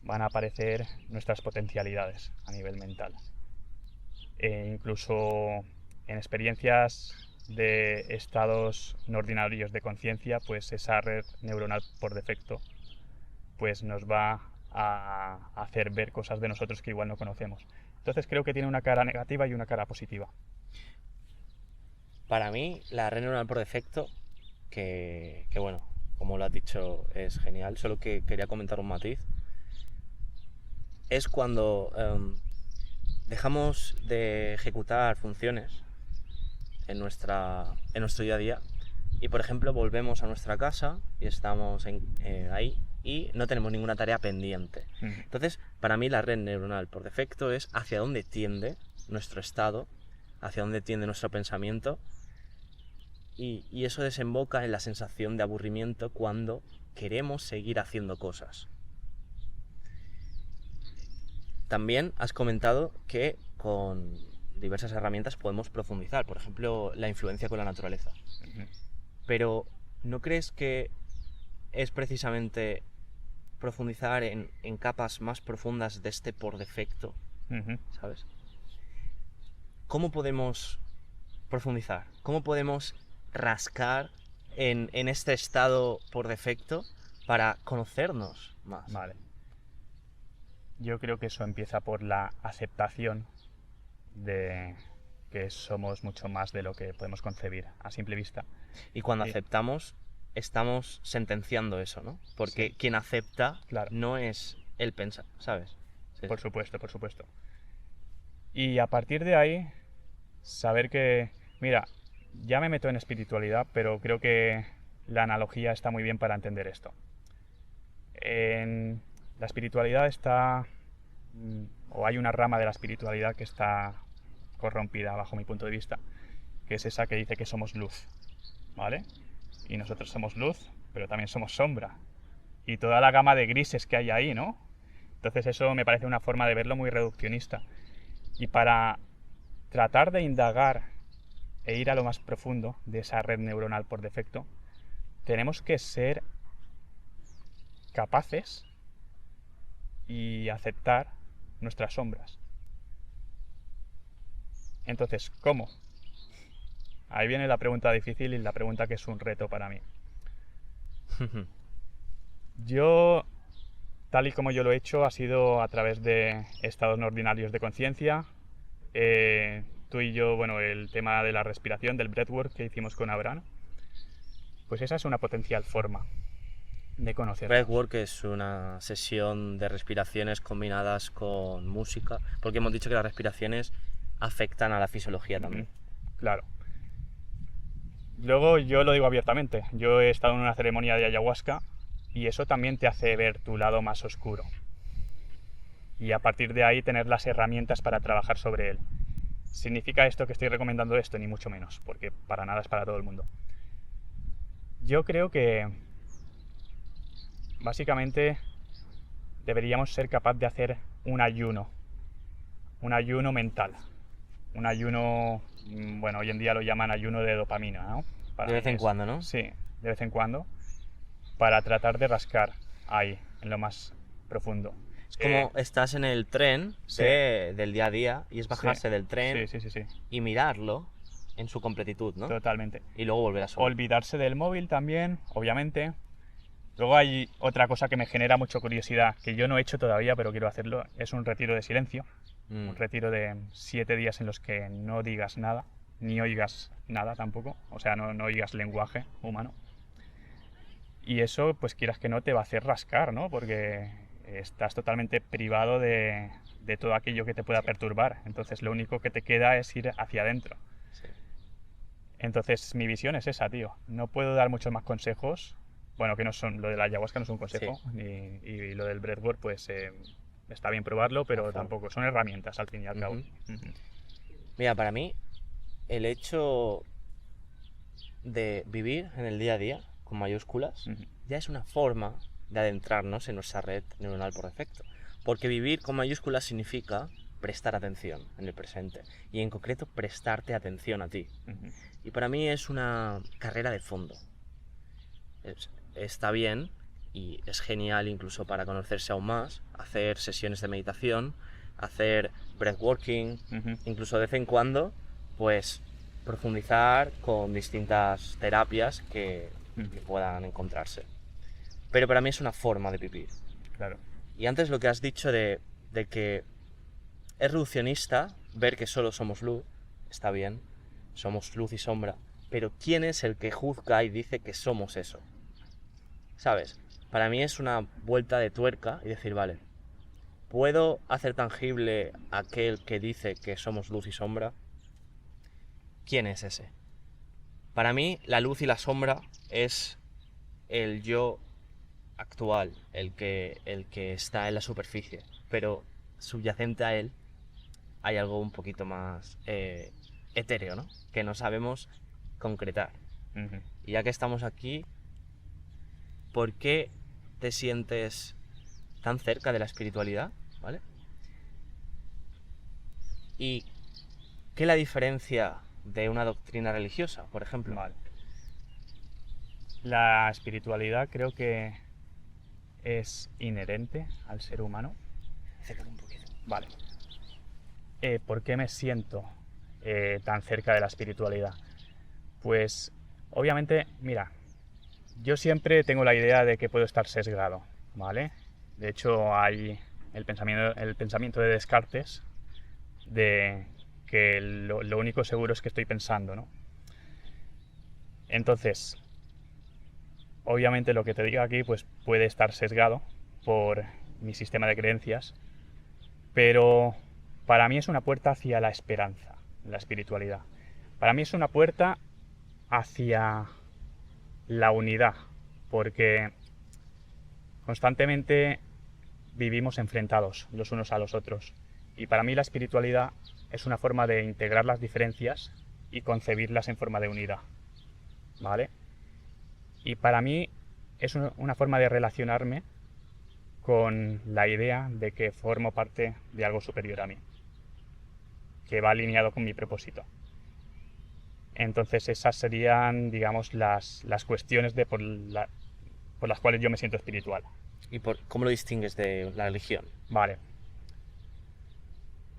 van a aparecer nuestras potencialidades a nivel mental. Incluso en experiencias de estados no ordinarios de conciencia, pues esa red neuronal por defecto pues nos va a hacer ver cosas de nosotros que igual no conocemos. Entonces creo que tiene una cara negativa y una cara positiva. Para mí, la red neuronal por defecto, que bueno, como lo has dicho, es genial, solo que quería comentar un matiz, es cuando dejamos de ejecutar funciones en nuestro día a día y, por ejemplo, volvemos a nuestra casa y estamos ahí y no tenemos ninguna tarea pendiente. Entonces, para mí la red neuronal por defecto es hacia dónde tiende nuestro estado, hacia dónde tiende nuestro pensamiento, y eso desemboca en la sensación de aburrimiento cuando queremos seguir haciendo cosas. También has comentado que con diversas herramientas podemos profundizar, por ejemplo, la influencia con la naturaleza. Pero ¿no crees que es precisamente profundizar en capas más profundas de este por defecto? ¿Sabes? ¿Cómo podemos profundizar? ¿Cómo podemos rascar en este estado por defecto para conocernos más? Vale. Yo creo que eso empieza por la aceptación de que somos mucho más de lo que podemos concebir a simple vista. Y cuando aceptamos, estamos sentenciando eso, ¿no? Porque sí, quien acepta claro, no es el pensar, ¿sabes? Sí. Por supuesto, por supuesto. Y a partir de ahí, saber que, mira, ya me meto en espiritualidad, pero creo que la analogía está muy bien para entender esto. En la espiritualidad está, o hay una rama de la espiritualidad que está corrompida bajo mi punto de vista, que es esa que dice que somos luz, ¿vale? Y nosotros somos luz, pero también somos sombra. Y toda la gama de grises que hay ahí, ¿no? Entonces eso me parece una forma de verlo muy reduccionista. Y para tratar de indagar e ir a lo más profundo de esa red neuronal por defecto, tenemos que ser capaces y aceptar nuestras sombras. Entonces, ¿cómo? Ahí viene la pregunta difícil y la pregunta que es un reto para mí. Yo, tal y como yo lo he hecho, ha sido a través de estados no ordinarios de conciencia. Tú y yo, bueno, el tema de la respiración, del breathwork que hicimos con Abraham, pues esa es una potencial forma de conocer. Breathwork es una sesión de respiraciones combinadas con música, porque hemos dicho que las respiraciones afectan a la fisiología también. Claro. Luego yo lo digo abiertamente, yo he estado en una ceremonia de ayahuasca y eso también te hace ver tu lado más oscuro. Y a partir de ahí tener las herramientas para trabajar sobre él. ¿Significa esto que estoy recomendando esto? Ni mucho menos, porque para nada es para todo el mundo. Yo creo que básicamente deberíamos ser capaces de hacer un ayuno mental. Un ayuno, bueno, hoy en día lo llaman ayuno de dopamina, ¿no? De vez en cuando, ¿no? Sí, de vez en cuando, para tratar de rascar ahí, en lo más profundo. Es como estás en el tren del día a día y es bajarse del tren y mirarlo en su completitud, ¿no? Totalmente. Y luego volver a subir. Olvidarse del móvil también, obviamente. Luego hay otra cosa que me genera mucha curiosidad, que yo no he hecho todavía, pero quiero hacerlo, es un retiro de silencio. Un retiro de 7 días en los que no digas nada, ni oigas nada tampoco, o sea, no oigas lenguaje humano. Y eso, pues quieras que no, te va a hacer rascar, ¿no? Porque estás totalmente privado de todo aquello que te pueda perturbar. Entonces lo único que te queda es ir hacia adentro. Sí. Entonces mi visión es esa, tío. No puedo dar muchos más consejos. Bueno, que no son, lo de la ayahuasca no es un consejo, y lo del breathwork, pues está bien probarlo, pero tampoco, son herramientas al fin y al cabo. Mira, para mí, el hecho de vivir en el día a día, con mayúsculas, ya es una forma de adentrarnos en nuestra red neuronal por defecto. Porque vivir con mayúsculas significa prestar atención en el presente. Y en concreto, prestarte atención a ti. Y para mí es una carrera de fondo. Está bien y es genial incluso para conocerse aún más, hacer sesiones de meditación, hacer breathworking, incluso de vez en cuando, pues profundizar con distintas terapias que puedan encontrarse. Pero para mí es una forma de vivir. Claro. Y antes lo que has dicho de que es reduccionista ver que solo somos luz, está bien, somos luz y sombra, pero ¿quién es el que juzga y dice que somos eso? ¿Sabes? Para mí es una vuelta de tuerca y decir, vale, ¿puedo hacer tangible aquel que dice que somos luz y sombra? ¿Quién es ese? Para mí la luz y la sombra es el yo actual, el que está en la superficie, pero subyacente a él hay algo un poquito más etéreo, ¿no? Que no sabemos concretar. Y ya que estamos aquí, ¿por qué te sientes tan cerca de la espiritualidad? ¿Vale? ¿Y qué es la diferencia de una doctrina religiosa, por ejemplo? Vale. La espiritualidad creo que es inherente al ser humano. Acércate un poquito. Vale. ¿Por qué me siento tan cerca de la espiritualidad? Pues, obviamente, mira, yo siempre tengo la idea de que puedo estar sesgado, ¿vale? De hecho, hay el pensamiento de Descartes de que lo único seguro es que estoy pensando, ¿no? Entonces, obviamente lo que te digo aquí pues puede estar sesgado por mi sistema de creencias, pero para mí es una puerta hacia la esperanza, la espiritualidad. Para mí es una puerta hacia la unidad, porque constantemente vivimos enfrentados los unos a los otros. Y para mí la espiritualidad es una forma de integrar las diferencias y concebirlas en forma de unidad, ¿vale? Y para mí es una forma de relacionarme con la idea de que formo parte de algo superior a mí, que va alineado con mi propósito. Entonces esas serían, digamos, las cuestiones por las cuales yo me siento espiritual. ¿Y cómo lo distingues de la religión? Vale.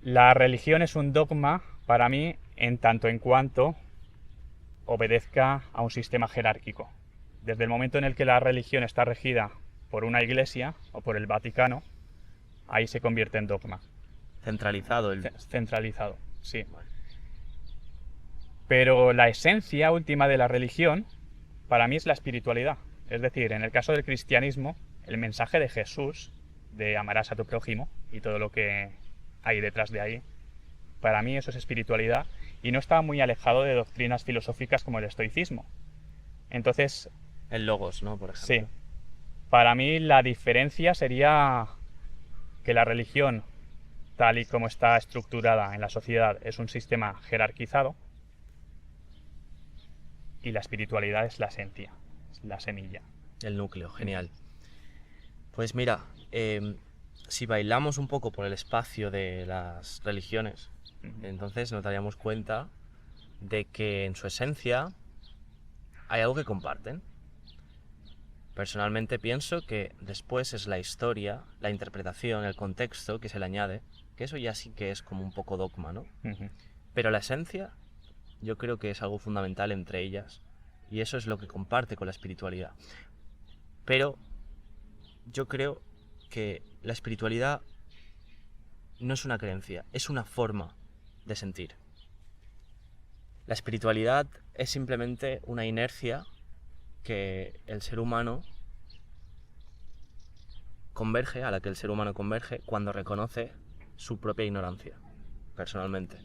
La religión es un dogma para mí en tanto en cuanto obedezca a un sistema jerárquico. Desde el momento en el que la religión está regida por una iglesia o por el Vaticano, ahí se convierte en dogma. Centralizado. Centralizado, sí. Pero la esencia última de la religión, para mí, es la espiritualidad. Es decir, en el caso del cristianismo, el mensaje de Jesús, de amarás a tu prójimo y todo lo que hay detrás de ahí, para mí eso es espiritualidad y no está muy alejado de doctrinas filosóficas como el estoicismo. Entonces... El logos, ¿no? Por ejemplo. Sí. Para mí la diferencia sería que la religión, tal y como está estructurada en la sociedad, es un sistema jerarquizado y la espiritualidad es la esencia, es la semilla. El núcleo, genial. Pues mira, si bailamos un poco por el espacio de las religiones, entonces nos daríamos cuenta de que en su esencia hay algo que comparten. Personalmente pienso que después es la historia, la interpretación, el contexto que se le añade, que eso ya sí que es como un poco dogma, ¿no? Pero la esencia yo creo que es algo fundamental entre ellas y eso es lo que comparte con la espiritualidad. Pero yo creo que la espiritualidad no es una creencia, es una forma de sentir. La espiritualidad es simplemente una inercia que el ser humano converge, a la que el ser humano converge cuando reconoce su propia ignorancia, personalmente.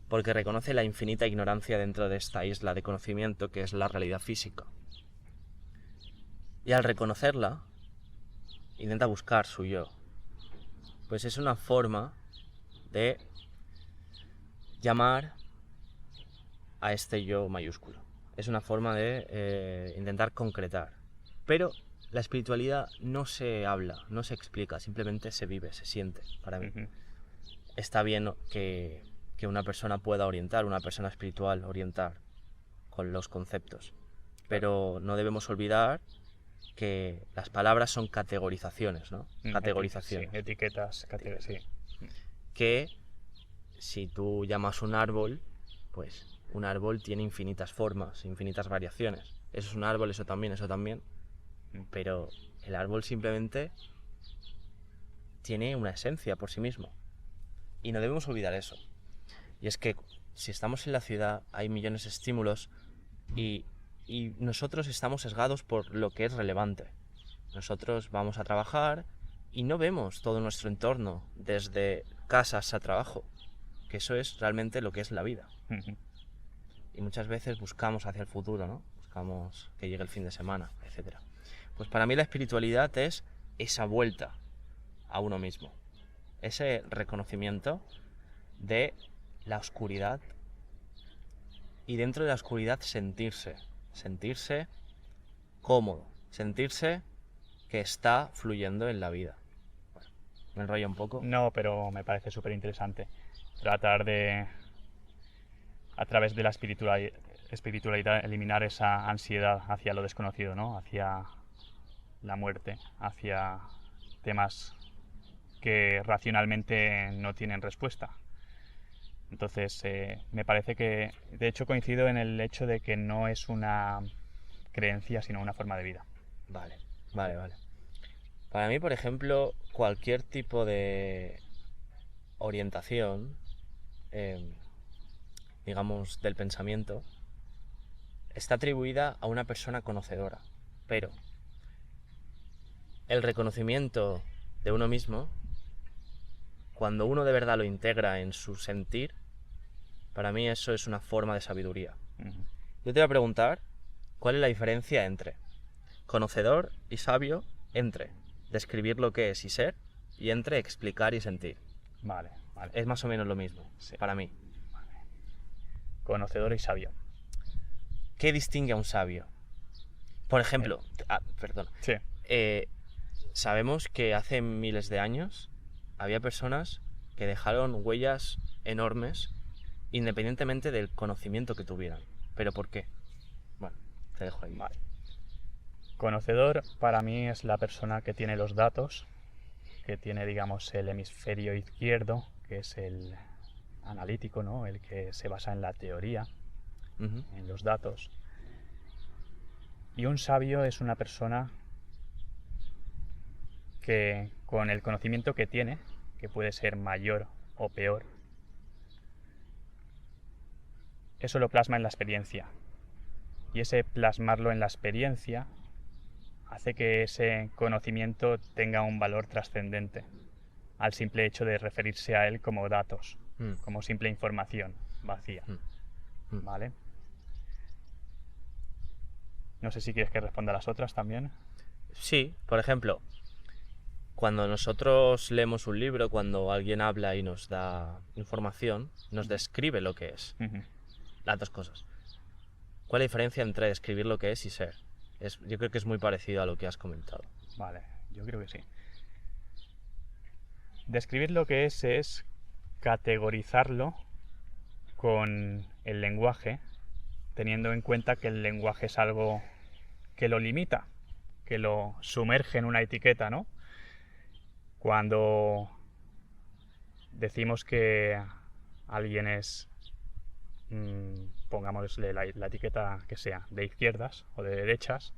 Porque reconoce la infinita ignorancia dentro de esta isla de conocimiento que es la realidad física. Y al reconocerla, intenta buscar su yo. Pues es una forma de llamar a este yo mayúsculo, es una forma de intentar concretar. Pero la espiritualidad no se habla, no se explica, simplemente se vive, se siente, para mí. Está bien que una persona pueda orientar, una persona espiritual orientar con los conceptos, pero no debemos olvidar que las palabras son categorizaciones, ¿no? Categorizaciones. Sí, etiquetas, sí. Que si tú llamas un árbol, pues un árbol tiene infinitas formas, infinitas variaciones. Eso es un árbol, eso también. Pero el árbol simplemente tiene una esencia por sí mismo. Y no debemos olvidar eso. Y es que si estamos en la ciudad hay millones de estímulos y nosotros estamos sesgados por lo que es relevante. Nosotros vamos a trabajar y no vemos todo nuestro entorno desde casas a trabajo, que eso es realmente lo que es la vida. Y muchas veces buscamos hacia el futuro, ¿no? Buscamos que llegue el fin de semana, etc. Pues para mí la espiritualidad es esa vuelta a uno mismo, ese reconocimiento de la oscuridad y dentro de la oscuridad sentirse cómodo, sentirse que está fluyendo en la vida. Bueno, me enrollo un poco. No, pero me parece súper interesante tratar de, a través de la espiritualidad, eliminar esa ansiedad hacia lo desconocido, ¿no? Hacia la muerte, hacia temas que racionalmente no tienen respuesta. Entonces, me parece que, de hecho, coincido en el hecho de que no es una creencia, sino una forma de vida. Vale. Para mí, por ejemplo, cualquier tipo de orientación, digamos, del pensamiento, está atribuida a una persona conocedora. Pero el reconocimiento de uno mismo, cuando uno de verdad lo integra en su sentir, para mí eso es una forma de sabiduría. Yo te voy a preguntar, ¿cuál es la diferencia entre conocedor y sabio, entre describir lo que es y ser, y entre explicar y sentir? Vale. Es más o menos lo mismo, sí, para mí. Vale. Conocedor y sabio. ¿Qué distingue a un sabio? Por ejemplo, perdón. Sí. Sabemos que hace miles de años había personas que dejaron huellas enormes independientemente del conocimiento que tuvieran. ¿Pero por qué? Bueno, te dejo ahí. Vale. Conocedor para mí es la persona que tiene los datos, que tiene, digamos, el hemisferio izquierdo, que es el analítico, ¿no? El que se basa en la teoría, en los datos. Y un sabio es una persona que con el conocimiento que tiene, que puede ser mayor o peor, eso lo plasma en la experiencia. Y ese plasmarlo en la experiencia hace que ese conocimiento tenga un valor trascendente al simple hecho de referirse a él como datos, como simple información vacía. ¿Vale? No sé si quieres que responda a las otras también. Sí, por ejemplo, cuando nosotros leemos un libro, cuando alguien habla y nos da información, nos describe lo que es. Las dos cosas. ¿Cuál es la diferencia entre describir lo que es y ser? Yo creo que es muy parecido a lo que has comentado. Vale, yo creo que sí. Describir lo que es categorizarlo con el lenguaje, teniendo en cuenta que el lenguaje es algo que lo limita, que lo sumerge en una etiqueta, ¿no? Cuando decimos que alguien es, pongámosle la etiqueta que sea, de izquierdas o de derechas,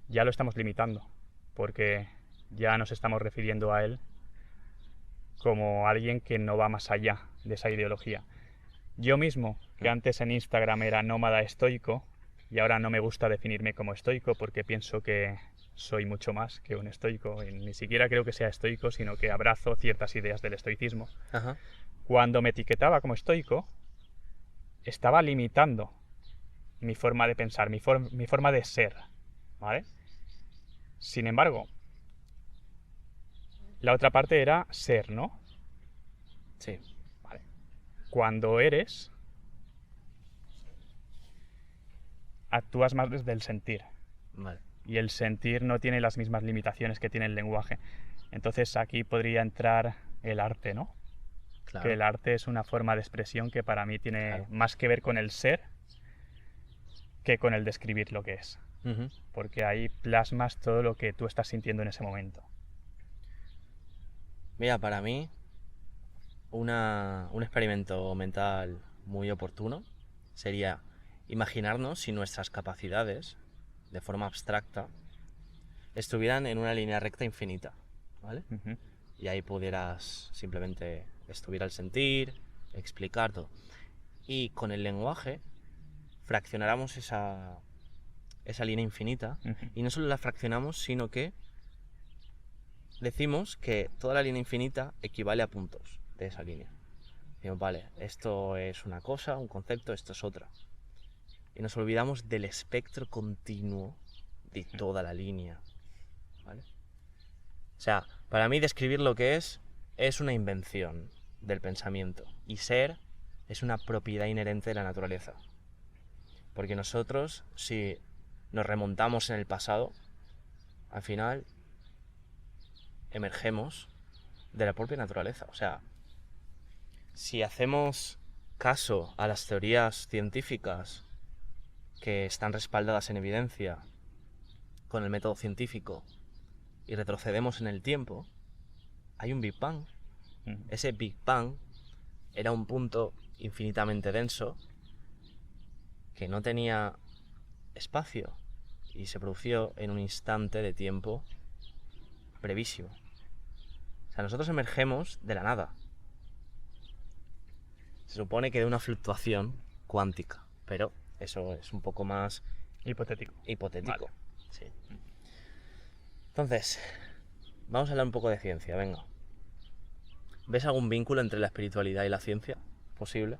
ya lo estamos limitando, porque ya nos estamos refiriendo a él como alguien que no va más allá de esa ideología. Yo mismo, que antes en Instagram era nómada estoico, y ahora no me gusta definirme como estoico porque pienso que soy mucho más que un estoico, y ni siquiera creo que sea estoico, sino que abrazo ciertas ideas del estoicismo. Ajá. Cuando me etiquetaba como estoico, estaba limitando mi forma de pensar, mi forma de ser, ¿vale? Sin embargo, la otra parte era ser, ¿no? Sí. Vale. Cuando eres, actúas más desde el sentir. Vale. Y el sentir no tiene las mismas limitaciones que tiene el lenguaje. Entonces aquí podría entrar el arte, ¿no? Claro. Que el arte es una forma de expresión que para mí tiene Claro. más que ver con el ser que con el describir lo que es. Ujú. Porque ahí plasmas todo lo que tú estás sintiendo en ese momento. Mira, para mí, un experimento mental muy oportuno sería imaginarnos si nuestras capacidades, de forma abstracta, estuvieran en una línea recta infinita, ¿vale? Ujú. Y ahí pudieras simplemente estuviera el sentir, explicar todo. Y con el lenguaje fraccionáramos esa línea infinita. Ujú. Y no solo la fraccionamos, sino que decimos que toda la línea infinita equivale a puntos de esa línea. Decimos, vale, esto es una cosa, un concepto, esto es otra. Y nos olvidamos del espectro continuo de toda la línea, ¿vale? O sea, para mí describir lo que es una invención del pensamiento. Y ser es una propiedad inherente de la naturaleza. Porque nosotros, si nos remontamos en el pasado, al final emergemos de la propia naturaleza. O sea, si hacemos caso a las teorías científicas que están respaldadas en evidencia con el método científico y retrocedemos en el tiempo, hay un Big Bang. Ese Big Bang era un punto infinitamente denso que no tenía espacio y se produjo en un instante de tiempo brevísimo. O sea, nosotros emergemos de la nada. Se supone que de una fluctuación cuántica, pero eso es un poco más Hipotético. hipotético. Vale. Sí. Entonces, vamos a hablar un poco de ciencia, venga. ¿Ves algún vínculo entre la espiritualidad y la ciencia posible?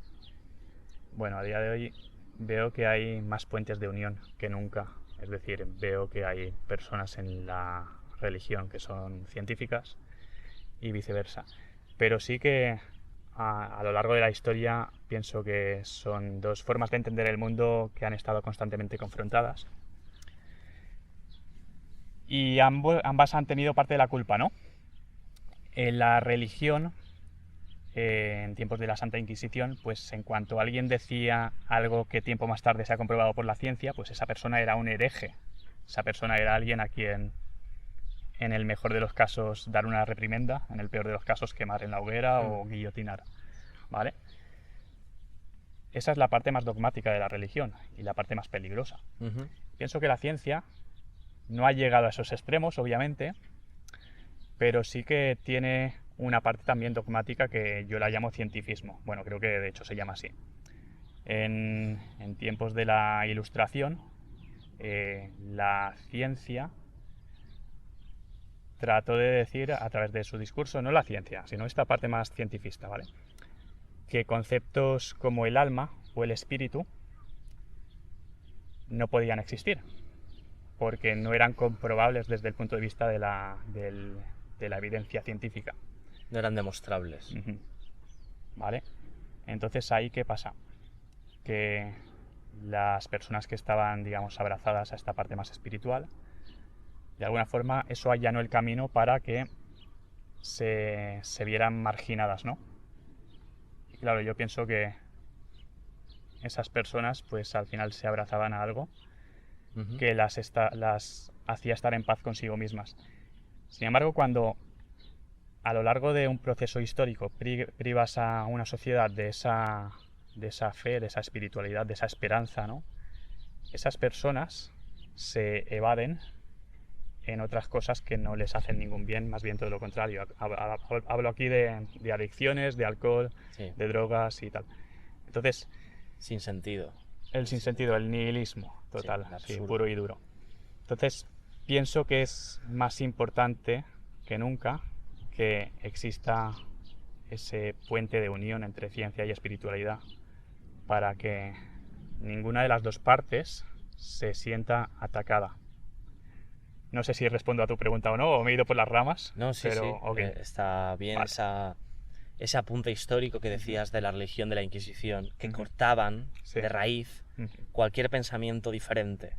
Bueno, a día de hoy veo que hay más puentes de unión que nunca. Es decir, veo que hay personas en la religión que son científicas y viceversa. Pero sí que a lo largo de la historia pienso que son dos formas de entender el mundo que han estado constantemente confrontadas. Y ambas han tenido parte de la culpa, ¿no? En la religión, en tiempos de la Santa Inquisición, pues en cuanto alguien decía algo que tiempo más tarde se ha comprobado por la ciencia, pues esa persona era un hereje. Esa persona era alguien a quien, en el mejor de los casos, dar una reprimenda, en el peor de los casos, quemar en la hoguera o guillotinar, ¿vale? Esa es la parte más dogmática de la religión y la parte más peligrosa. Uh-huh. Pienso que la ciencia no ha llegado a esos extremos, obviamente, pero sí que tiene una parte también dogmática que yo la llamo cientifismo. Bueno, creo que de hecho se llama así. En tiempos de la Ilustración, la ciencia trató de decir a través de su discurso, no la ciencia, sino esta parte más cientifista, ¿vale? Que conceptos como el alma o el espíritu no podían existir, porque no eran comprobables desde el punto de vista de la evidencia científica. No eran demostrables. Uh-huh. ¿Vale? Entonces, ¿ahí qué pasa? Que las personas que estaban, digamos, abrazadas a esta parte más espiritual, de alguna forma eso allanó el camino para que se vieran marginadas, ¿no? Y claro, yo pienso que esas personas, pues al final se abrazaban a algo Uh-huh. que las hacía estar en paz consigo mismas. Sin embargo, cuando a lo largo de un proceso histórico privas a una sociedad de esa fe, de esa espiritualidad, de esa esperanza, ¿no? Esas personas se evaden en otras cosas que no les hacen ningún bien, más bien todo lo contrario. Hablo aquí de adicciones, de alcohol, Sí. de drogas y tal. Entonces, Sin sentido. el sinsentido, el nihilismo total, el sí, absurdo. puro y duro. Entonces, pienso que es más importante que nunca que exista ese puente de unión entre ciencia y espiritualidad para que ninguna de las dos partes se sienta atacada. No sé si respondo a tu pregunta o no, o me he ido por las ramas. No, sí, pero, sí. okay. Está bien Vale. ese apunte histórico que decías de la religión de la Inquisición, que cortaban Sí. de raíz cualquier pensamiento diferente.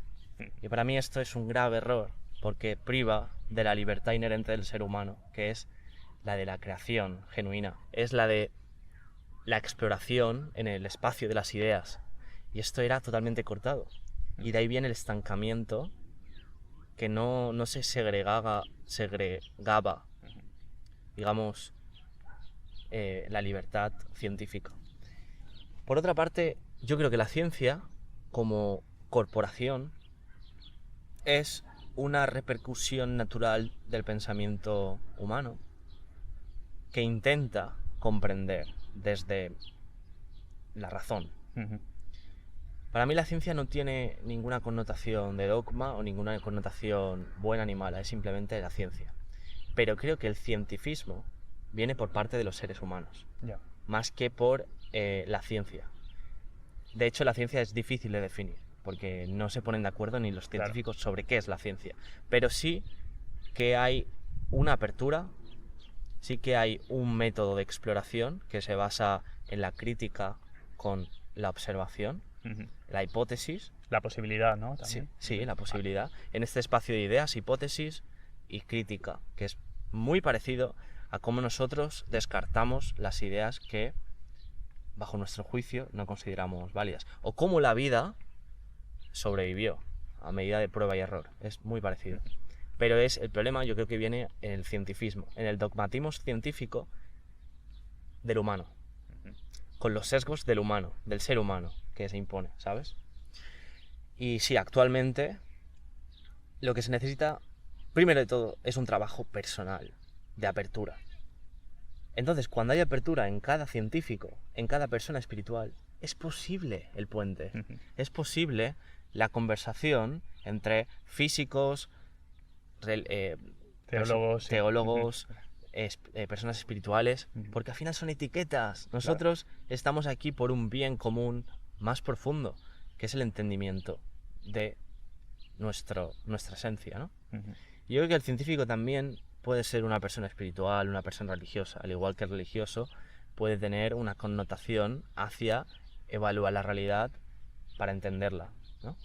Y para mí esto es un grave error, porque priva de la libertad inherente del ser humano, que es la de la creación genuina, es la de la exploración en el espacio de las ideas. Y esto era totalmente cortado. Y de ahí viene el estancamiento, que no se segregaba, digamos, la libertad científica. Por otra parte, yo creo que la ciencia, como corporación, es una repercusión natural del pensamiento humano, que intenta comprender desde la razón. Para mí la ciencia no tiene ninguna connotación de dogma o ninguna connotación buena ni mala, es simplemente la ciencia. Pero creo que el cientifismo viene por parte de los seres humanos, más que por la ciencia. De hecho, la ciencia es difícil de definir, porque no se ponen de acuerdo ni los científicos sobre qué es la ciencia. Pero sí que hay una apertura, sí que hay un método de exploración que se basa en la crítica con la observación, la hipótesis. La posibilidad, ¿no? También. Sí, la posibilidad. En este espacio de ideas, hipótesis y crítica, que es muy parecido a cómo nosotros descartamos las ideas que, bajo nuestro juicio, no consideramos válidas. O cómo la vida sobrevivió a medida de prueba y error. Es muy parecido. Pero el problema, yo creo que viene en el cientifismo, en el dogmatismo científico del humano, con los sesgos del humano, del ser humano que se impone, ¿sabes? Y sí, actualmente lo que se necesita, primero de todo, es un trabajo personal, de apertura. Entonces, cuando hay apertura en cada científico, en cada persona espiritual, es posible el puente, es posible la conversación entre físicos, teólogos, personas espirituales, porque al final son etiquetas. Nosotros estamos aquí por un bien común más profundo, que es el entendimiento de nuestra esencia, ¿no? Yo creo que el científico también puede ser una persona espiritual, una persona religiosa, al igual que el religioso puede tener una connotación hacia evaluar la realidad para entenderla, ¿no?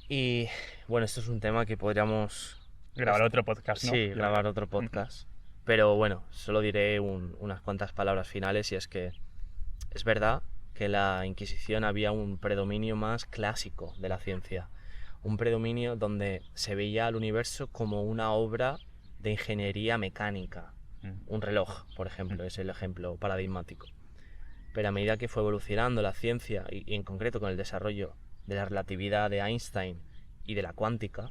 Y bueno, esto es un tema que podríamos grabar otro podcast, ¿no? Sí, grabar otro podcast. Pero bueno, solo diré unas cuantas palabras finales, y es que es verdad que en la Inquisición había un predominio más clásico de la ciencia, un predominio donde se veía al universo como una obra de ingeniería mecánica. Un reloj, por ejemplo, es el ejemplo paradigmático. Pero a medida que fue evolucionando la ciencia, y en concreto con el desarrollo de la relatividad de Einstein y de la cuántica,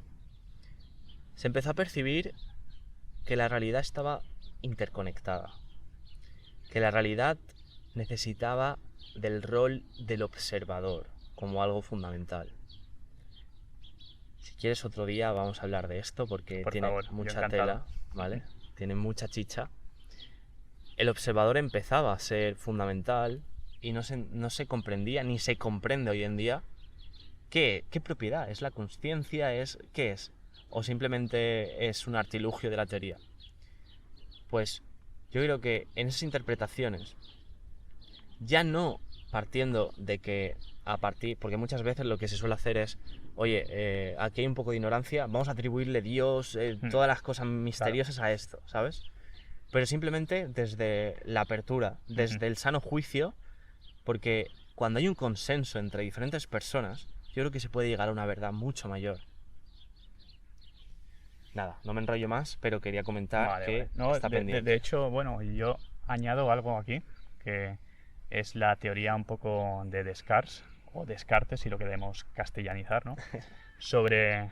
se empezó a percibir que la realidad estaba interconectada, que la realidad necesitaba del rol del observador como algo fundamental. Si quieres, otro día vamos a hablar de esto, porque tiene mucha tela, ¿vale? Tiene mucha chicha. El observador empezaba a ser fundamental y no se comprendía, ni se comprende hoy en día qué propiedad es la consciencia, qué es, o simplemente es un artilugio de la teoría. Pues yo creo que en esas interpretaciones, ya no partiendo de que porque muchas veces lo que se suele hacer es, oye, aquí hay un poco de ignorancia, vamos a atribuirle Dios, todas las cosas misteriosas a esto, ¿sabes? Pero simplemente desde la apertura, desde el sano juicio, porque cuando hay un consenso entre diferentes personas, yo creo que se puede llegar a una verdad mucho mayor. Nada, no me enrollo más, pero quería comentar que está pendiente. De hecho, bueno, yo añado algo aquí, que es la teoría un poco de Descartes, o Descartes, si lo queremos castellanizar, ¿no? sobre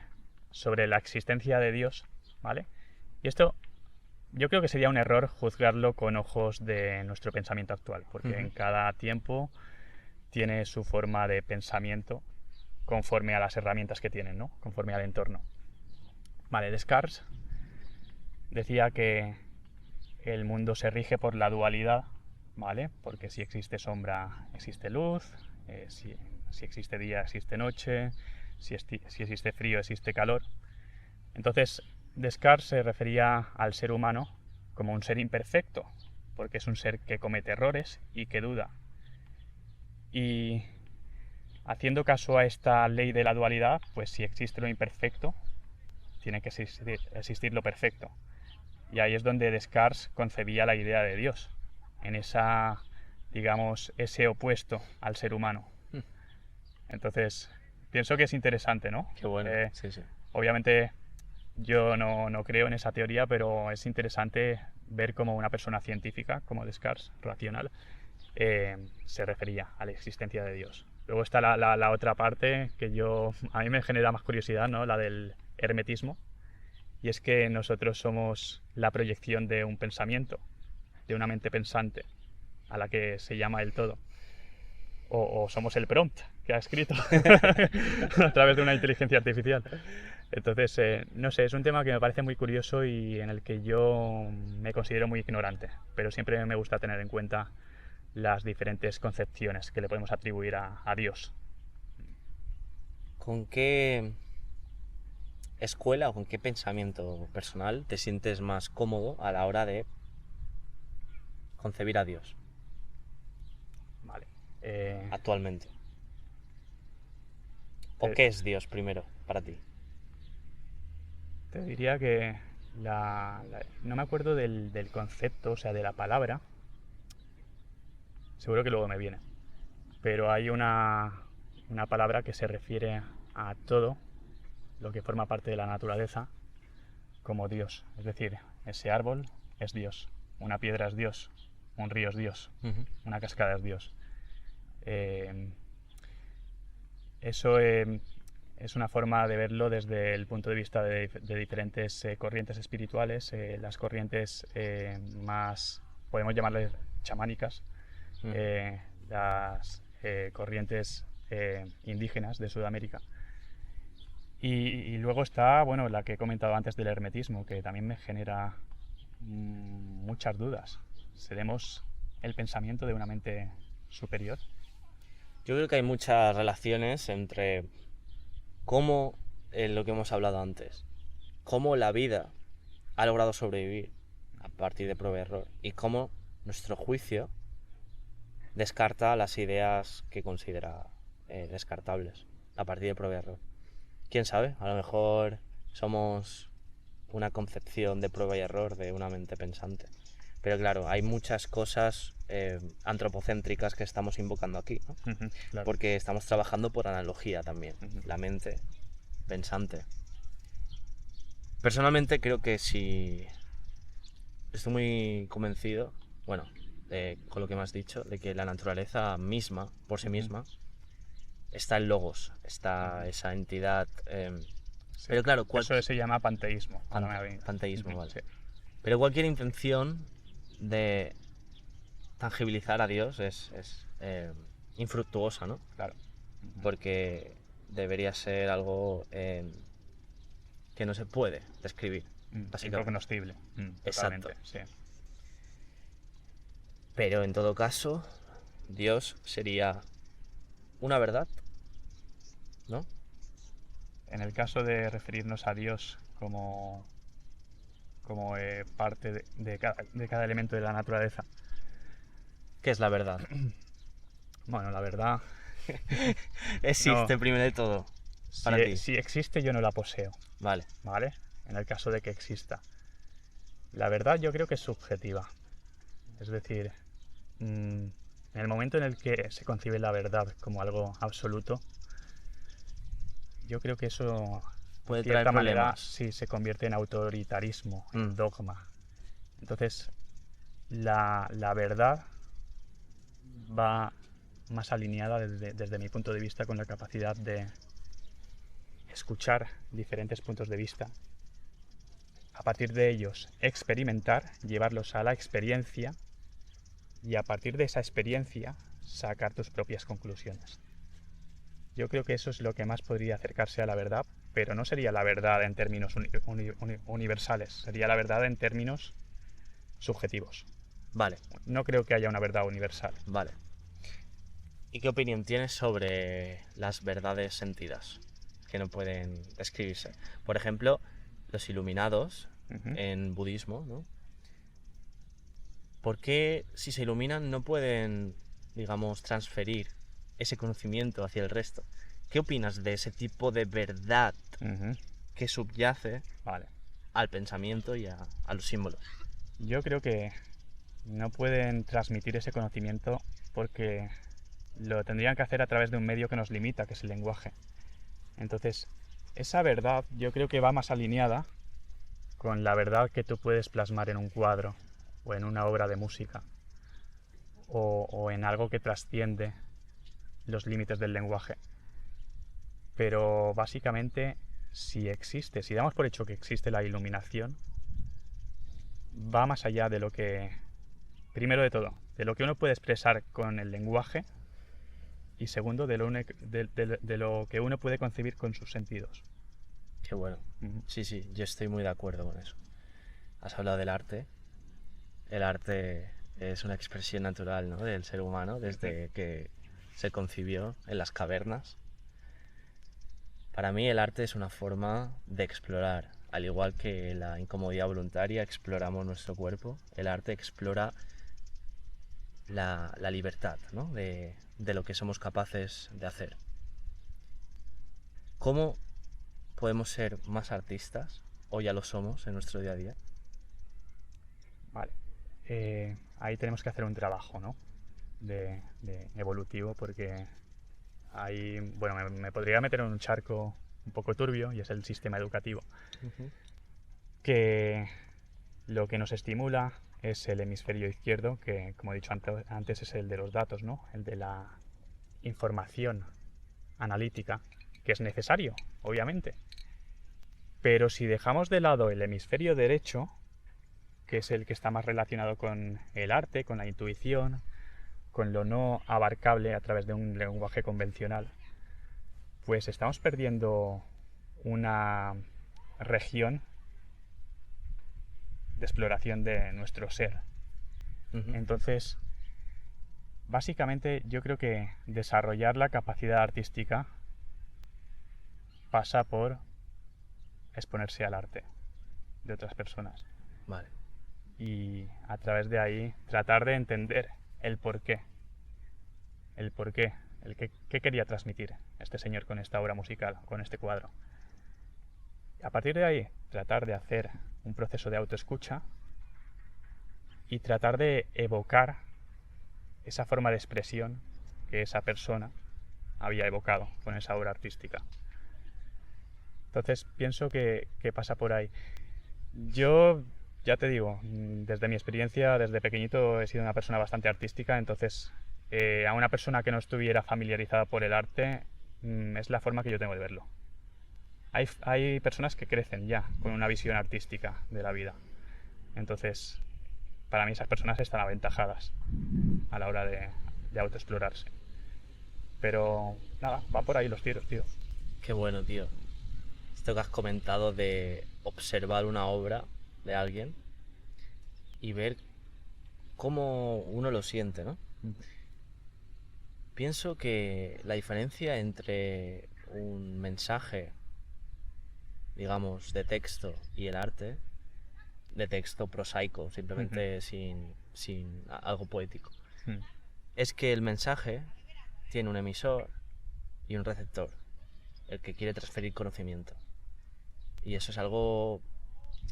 la existencia de Dios, ¿vale? Y esto, yo creo que sería un error juzgarlo con ojos de nuestro pensamiento actual, porque en cada tiempo tiene su forma de pensamiento conforme a las herramientas que tienen, ¿no? Conforme al entorno. Vale, Descartes decía que el mundo se rige por la dualidad, ¿vale? Porque si existe sombra, existe luz, si existe día, existe noche, si existe frío, existe calor. Entonces, Descartes se refería al ser humano como un ser imperfecto, porque es un ser que comete errores y que duda. Y haciendo caso a esta ley de la dualidad, pues si existe lo imperfecto, tiene que existir lo perfecto. Y ahí es donde Descartes concebía la idea de Dios, en esa, digamos, ese opuesto al ser humano. Entonces, pienso que es interesante, ¿no? Qué bueno, sí. Obviamente yo no creo en esa teoría, pero es interesante ver cómo una persona científica, como Descartes, racional, se refería a la existencia de Dios. Luego está la otra parte que a mí me genera más curiosidad, ¿no? La del hermetismo. Y es que nosotros somos la proyección de un pensamiento, de una mente pensante, a la que se llama el todo. O somos el prompt que ha escrito a través de una inteligencia artificial. Entonces, no sé, es un tema que me parece muy curioso y en el que yo me considero muy ignorante, pero siempre me gusta tener en cuenta las diferentes concepciones que le podemos atribuir a Dios. ¿Con qué escuela o con qué pensamiento personal te sientes más cómodo a la hora de concebir a Dios? Vale. Actualmente. ¿O qué es Dios primero para ti? Te diría que no me acuerdo del concepto, o sea, de la palabra. Seguro que luego me viene. Pero hay una palabra que se refiere a todo lo que forma parte de la naturaleza como Dios. Es decir, ese árbol es Dios, una piedra es Dios, un río es Dios, una cascada es Dios. Eso es una forma de verlo desde el punto de vista de diferentes corrientes espirituales, las corrientes más, podemos llamarles chamánicas, las corrientes indígenas de Sudamérica. Y luego está, bueno, la que he comentado antes del hermetismo, que también me genera muchas dudas. ¿Seremos el pensamiento de una mente superior? Yo creo que hay muchas relaciones entre cómo, lo que hemos hablado antes, cómo la vida ha logrado sobrevivir a partir de prueba y error y cómo nuestro juicio descarta las ideas que considera descartables a partir de prueba y error. ¿Quién sabe? A lo mejor somos una concepción de prueba y error de una mente pensante. Pero claro, hay muchas cosas antropocéntricas que estamos invocando aquí, ¿no? Claro. Porque estamos trabajando por analogía también, la mente pensante. Personalmente creo que si estoy muy convencido, bueno, con lo que me has dicho, de que la naturaleza misma, por sí misma, está el logos, está esa entidad. Sí. Pero claro, eso se llama panteísmo. Panteísmo, vale. Sí. Pero cualquier intención de tangibilizar a Dios es infructuosa, ¿no? Claro. Porque debería ser algo que no se puede describir, básicamente. Incognoscible. Exacto. Sí. Pero en todo caso, Dios sería una verdad, ¿no? En el caso de referirnos a Dios como parte de cada elemento de la naturaleza. ¿Qué es la verdad? Bueno, la verdad... Existe primero de todo. Para ti. Si existe, yo no la poseo. Vale. ¿Vale? En el caso de que exista. La verdad yo creo que es subjetiva. Es decir, en el momento en el que se concibe la verdad como algo absoluto, yo creo que eso puede de cierta manera problemas. Sí se convierte en autoritarismo, en dogma. Entonces, la verdad va más alineada desde mi punto de vista con la capacidad de escuchar diferentes puntos de vista, a partir de ellos experimentar, llevarlos a la experiencia y a partir de esa experiencia sacar tus propias conclusiones. Yo creo que eso es lo que más podría acercarse a la verdad, pero no sería la verdad en términos universales, sería la verdad en términos subjetivos. Vale. No creo que haya una verdad universal. Vale. ¿Y qué opinión tienes sobre las verdades sentidas que no pueden describirse? Por ejemplo, los iluminados en budismo, ¿no? ¿Por qué si se iluminan no pueden, digamos, transferir ese conocimiento hacia el resto. ¿Qué opinas de ese tipo de verdad que subyace al pensamiento y a los símbolos? Yo creo que no pueden transmitir ese conocimiento porque lo tendrían que hacer a través de un medio que nos limita, que es el lenguaje. Entonces, esa verdad yo creo que va más alineada con la verdad que tú puedes plasmar en un cuadro o en una obra de música o en algo que trasciende los límites del lenguaje. Pero básicamente, si damos por hecho que existe la iluminación, va más allá de lo que, primero de todo, de lo que uno puede expresar con el lenguaje y segundo, de lo que uno puede concebir con sus sentidos. Qué bueno. Sí, yo estoy muy de acuerdo con eso. Has hablado del arte. El arte es una expresión natural, ¿no?, del ser humano desde que se concibió en las cavernas. Para mí el arte es una forma de explorar. Al igual que la incomodidad voluntaria exploramos nuestro cuerpo, el arte explora la libertad, ¿no?, de lo que somos capaces de hacer. ¿Cómo podemos ser más artistas, o ya lo somos en nuestro día a día? Vale. Ahí tenemos que hacer un trabajo, ¿no?, de evolutivo, porque ahí, bueno, me podría meter en un charco un poco turbio, y es el sistema educativo, que lo que nos estimula es el hemisferio izquierdo, que, como he dicho antes, es el de los datos, ¿no?, el de la información analítica, que es necesario, obviamente. Pero si dejamos de lado el hemisferio derecho, que es el que está más relacionado con el arte, con la intuición, con lo no abarcable a través de un lenguaje convencional, pues estamos perdiendo una región de exploración de nuestro ser. Entonces, básicamente yo creo que desarrollar la capacidad artística pasa por exponerse al arte de otras personas. Vale. Y a través de ahí tratar de entender el porqué. ¿Qué quería transmitir este señor con esta obra musical, con este cuadro? A partir de ahí, tratar de hacer un proceso de autoescucha y tratar de evocar esa forma de expresión que esa persona había evocado con esa obra artística. Entonces pienso que pasa por ahí. Yo, ya te digo, desde mi experiencia, desde pequeñito he sido una persona bastante artística, entonces a una persona que no estuviera familiarizada por el arte es la forma que yo tengo de verlo. Hay personas que crecen ya con una visión artística de la vida, entonces para mí esas personas están aventajadas a la hora de autoexplorarse. Pero nada, va por ahí los tiros, tío. Qué bueno, tío. Esto que has comentado de observar una obra de alguien y ver cómo uno lo siente, ¿no? Pienso que la diferencia entre un mensaje, digamos, de texto y el arte, de texto prosaico, simplemente sin algo poético, es que el mensaje tiene un emisor y un receptor, el que quiere transferir conocimiento. Y eso es algo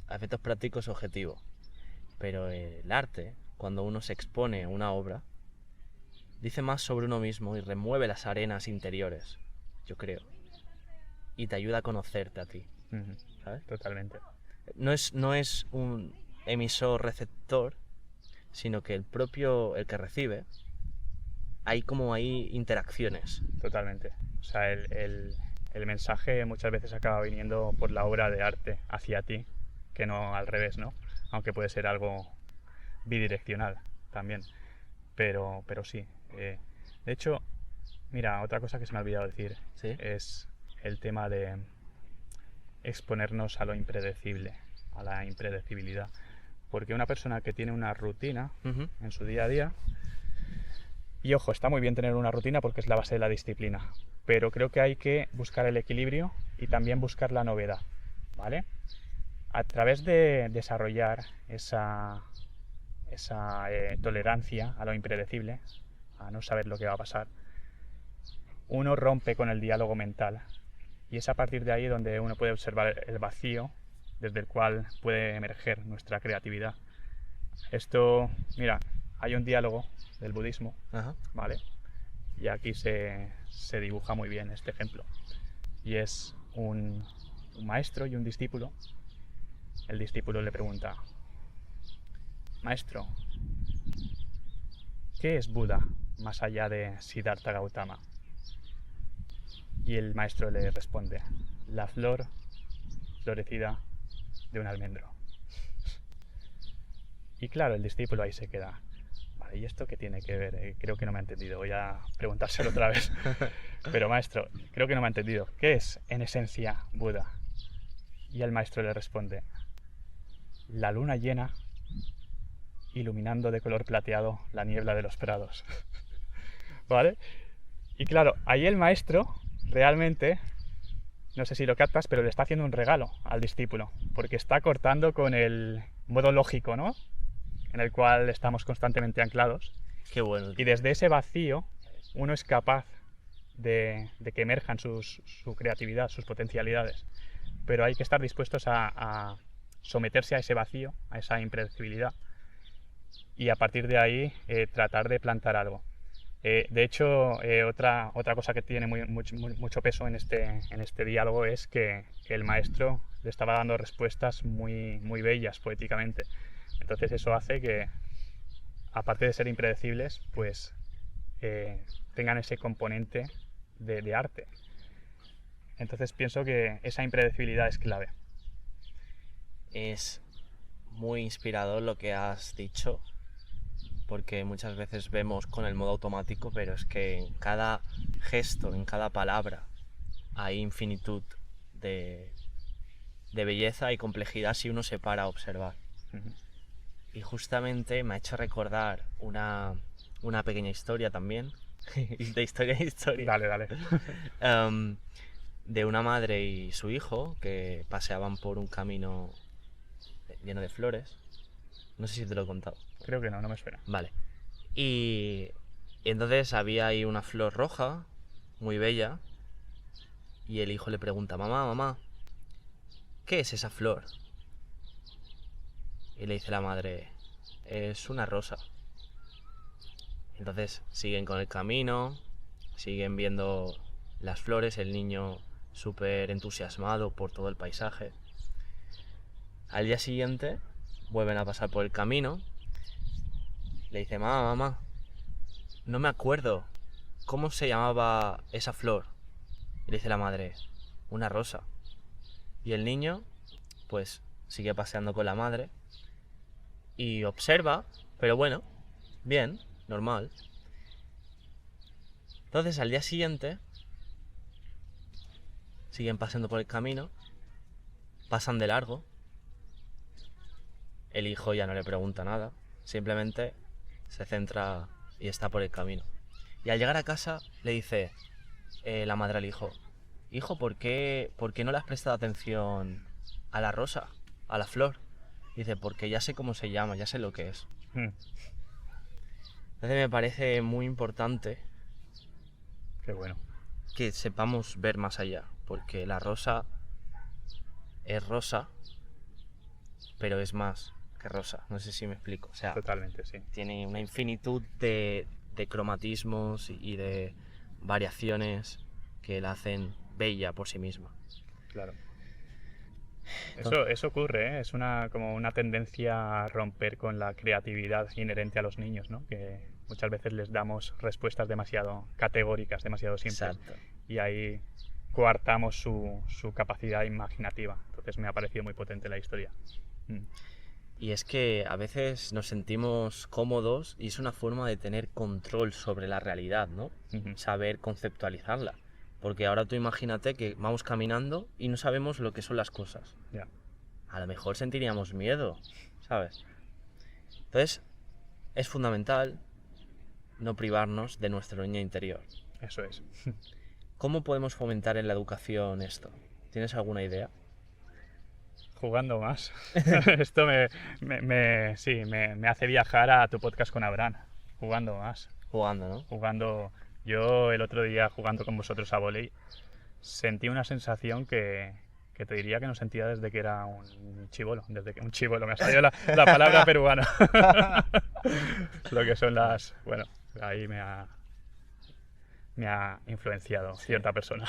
a efectos prácticos objetivo. Pero el arte, cuando uno se expone a una obra, dice más sobre uno mismo y remueve las arenas interiores, yo creo. Y te ayuda a conocerte a ti. ¿Sabes? Totalmente. No es un emisor-receptor, sino que el que recibe, hay interacciones. Totalmente. O sea, el mensaje muchas veces acaba viniendo por la obra de arte hacia ti, que no al revés, ¿no? Aunque puede ser algo bidireccional también. Pero sí. De hecho, mira, otra cosa que se me ha olvidado decir, ¿sí?, es el tema de exponernos a lo impredecible, a la impredecibilidad. Porque una persona que tiene una rutina en su día a día, y ojo, está muy bien tener una rutina porque es la base de la disciplina, pero creo que hay que buscar el equilibrio y también buscar la novedad, ¿vale? A través de desarrollar esa tolerancia a lo impredecible, a no saber lo que va a pasar, uno rompe con el diálogo mental. Y es a partir de ahí donde uno puede observar el vacío desde el cual puede emerger nuestra creatividad. Esto, mira, hay un diálogo del budismo, ¿vale? Y aquí se dibuja muy bien este ejemplo. Y es un maestro y un discípulo. El discípulo le pregunta: maestro, ¿qué es Buda más allá de Siddhartha Gautama? Y el maestro le responde: la flor florecida de un almendro. Y claro, el discípulo ahí se queda: vale, ¿y esto qué tiene que ver? Creo que no me ha entendido, voy a preguntárselo otra vez. Pero maestro, creo que no me ha entendido. ¿Qué es en esencia Buda? Y el maestro le responde: la luna llena iluminando de color plateado la niebla de los prados. ¿Vale? Y claro, ahí el maestro realmente, no sé si lo captas, pero le está haciendo un regalo al discípulo, porque está cortando con el modo lógico, ¿no? En el cual estamos constantemente anclados. Qué bueno. Y desde ese vacío uno es capaz de que emerjan su creatividad, sus potencialidades. Pero hay que estar dispuestos a someterse a ese vacío, a esa impredecibilidad, y a partir de ahí tratar de plantar algo. De hecho, otra cosa que tiene mucho peso en este diálogo es que el maestro le estaba dando respuestas muy, muy bellas poéticamente. Entonces eso hace que, aparte de ser impredecibles, pues tengan ese componente de arte. Entonces pienso que esa impredecibilidad es clave. Es muy inspirador lo que has dicho, porque muchas veces vemos con el modo automático, pero es que en cada gesto, en cada palabra, hay infinitud de belleza y complejidad si uno se para a observar. Y justamente me ha hecho recordar una pequeña historia también, de historia en historia. Dale. De una madre y su hijo que paseaban por un camino lleno de flores. No sé si te lo he contado. Creo que no me suena. Vale. Y entonces había ahí una flor roja, muy bella, y el hijo le pregunta: mamá, ¿qué es esa flor? Y le dice la madre: es una rosa. Entonces siguen con el camino, siguen viendo las flores, el niño súper entusiasmado por todo el paisaje. Al día siguiente vuelven a pasar por el camino. Le dice: mamá, no me acuerdo cómo se llamaba esa flor. Y le dice la madre: una rosa. Y el niño pues sigue paseando con la madre y observa, pero bueno, bien, normal. Entonces al día siguiente siguen paseando por el camino, pasan de largo. El hijo ya no le pregunta nada, simplemente se centra y está por el camino. Y al llegar a casa le dice la madre al hijo: hijo, ¿por qué no le has prestado atención a la rosa, a la flor? Dice: porque ya sé cómo se llama, ya sé lo que es. Entonces me parece muy importante. Qué bueno. Que sepamos ver más allá, porque la rosa es rosa, pero es más que rosa. No sé si me explico. O sea, totalmente, sí. Tiene una infinitud de cromatismos y de variaciones que la hacen bella por sí misma. Claro. Eso ocurre, ¿eh? Es como una tendencia a romper con la creatividad inherente a los niños, ¿no? Que muchas veces les damos respuestas demasiado categóricas, demasiado simples. Exacto. Y ahí coartamos su capacidad imaginativa. Entonces me ha parecido muy potente la historia. Y es que a veces nos sentimos cómodos y es una forma de tener control sobre la realidad, ¿no? Saber conceptualizarla. Porque ahora tú imagínate que vamos caminando y no sabemos lo que son las cosas. Yeah. A lo mejor sentiríamos miedo, ¿sabes? Entonces, es fundamental no privarnos de nuestro niño interior. Eso es. ¿Cómo podemos fomentar en la educación esto? ¿Tienes alguna idea? Jugando más. Esto me hace viajar a tu podcast con Abraham. Jugando más. Jugando, ¿no? Jugando Yo el otro día jugando con vosotros a vóley sentí una sensación que te diría que no sentía desde que era un chibolo. Un chibolo, me ha salido la palabra peruana. Lo que son las... Bueno, ahí me ha influenciado cierta persona.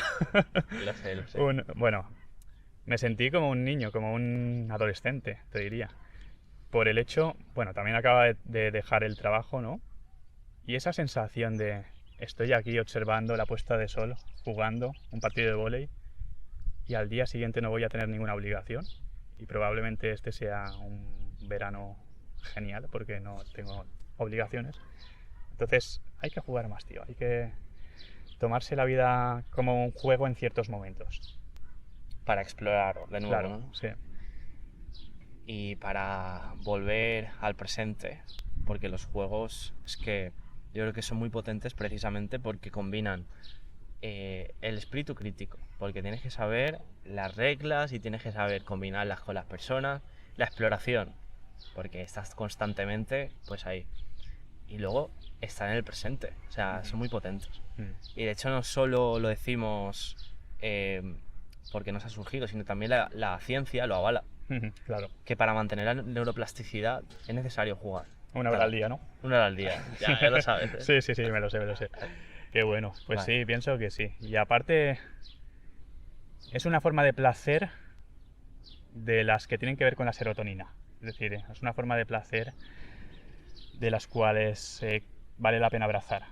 Lo sé. Bueno, me sentí como un niño, como un adolescente, te diría. Por el hecho, bueno, también acaba de dejar el trabajo, ¿no? Y esa sensación de estoy aquí observando la puesta de sol, jugando un partido de vóley y al día siguiente no voy a tener ninguna obligación y probablemente este sea un verano genial porque no tengo obligaciones. Entonces hay que jugar más, tío, hay que tomarse la vida como un juego en ciertos momentos. Para explorar de nuevo, Claro, ¿no? sí. Y para volver al presente, porque los juegos es que yo creo que son muy potentes precisamente porque combinan el espíritu crítico, porque tienes que saber las reglas y tienes que saber combinarlas con las personas, la exploración, porque estás constantemente pues ahí. Y luego estar en el presente, o sea, son muy potentes. Y de hecho no solo lo decimos porque nos ha surgido, sino también la ciencia lo avala. Claro. Que para mantener la neuroplasticidad es necesario jugar. Una hora al día, ¿no? Una hora al día, ya lo sabes. Sí, me lo sé. Qué bueno, pues Vale. sí, pienso que sí. Y aparte, es una forma de placer de las que tienen que ver con la serotonina. Es decir, es una forma de placer de las cuales vale la pena abrazar.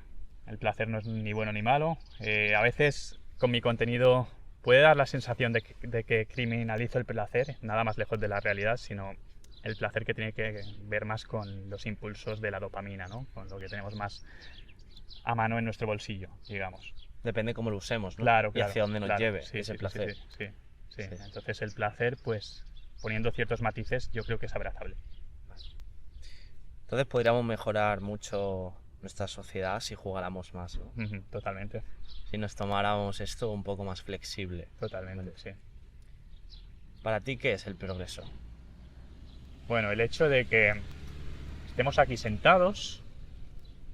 El placer no es ni bueno ni malo. A veces con mi contenido puede dar la sensación de que criminalizo el placer, nada más lejos de la realidad, sino el placer que tiene que ver más con los impulsos de la dopamina, ¿no? Con lo que tenemos más a mano en nuestro bolsillo, digamos. Depende cómo lo usemos, ¿no? Claro, Y hacia dónde nos claro. lleve Sí, ese sí, placer. Sí. Entonces el placer, pues poniendo ciertos matices, yo creo que es abrazable. Entonces podríamos mejorar mucho nuestra sociedad si jugáramos más, ¿no? Totalmente. Si nos tomáramos esto un poco más flexible. Totalmente, sí. ¿Para ti qué es el progreso? Bueno, el hecho de que estemos aquí sentados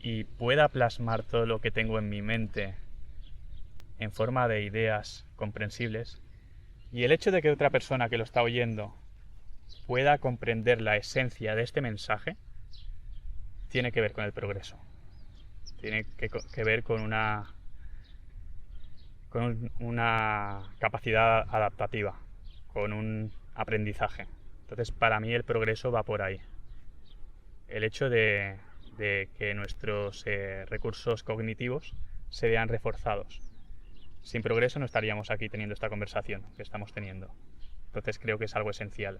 y pueda plasmar todo lo que tengo en mi mente en forma de ideas comprensibles, y el hecho de que otra persona que lo está oyendo pueda comprender la esencia de este mensaje, tiene que ver con el progreso. Tiene que ver con una capacidad adaptativa, con un aprendizaje. Entonces, para mí el progreso va por ahí. El hecho de que nuestros recursos cognitivos se vean reforzados. Sin progreso no estaríamos aquí teniendo esta conversación que estamos teniendo. Entonces creo que es algo esencial.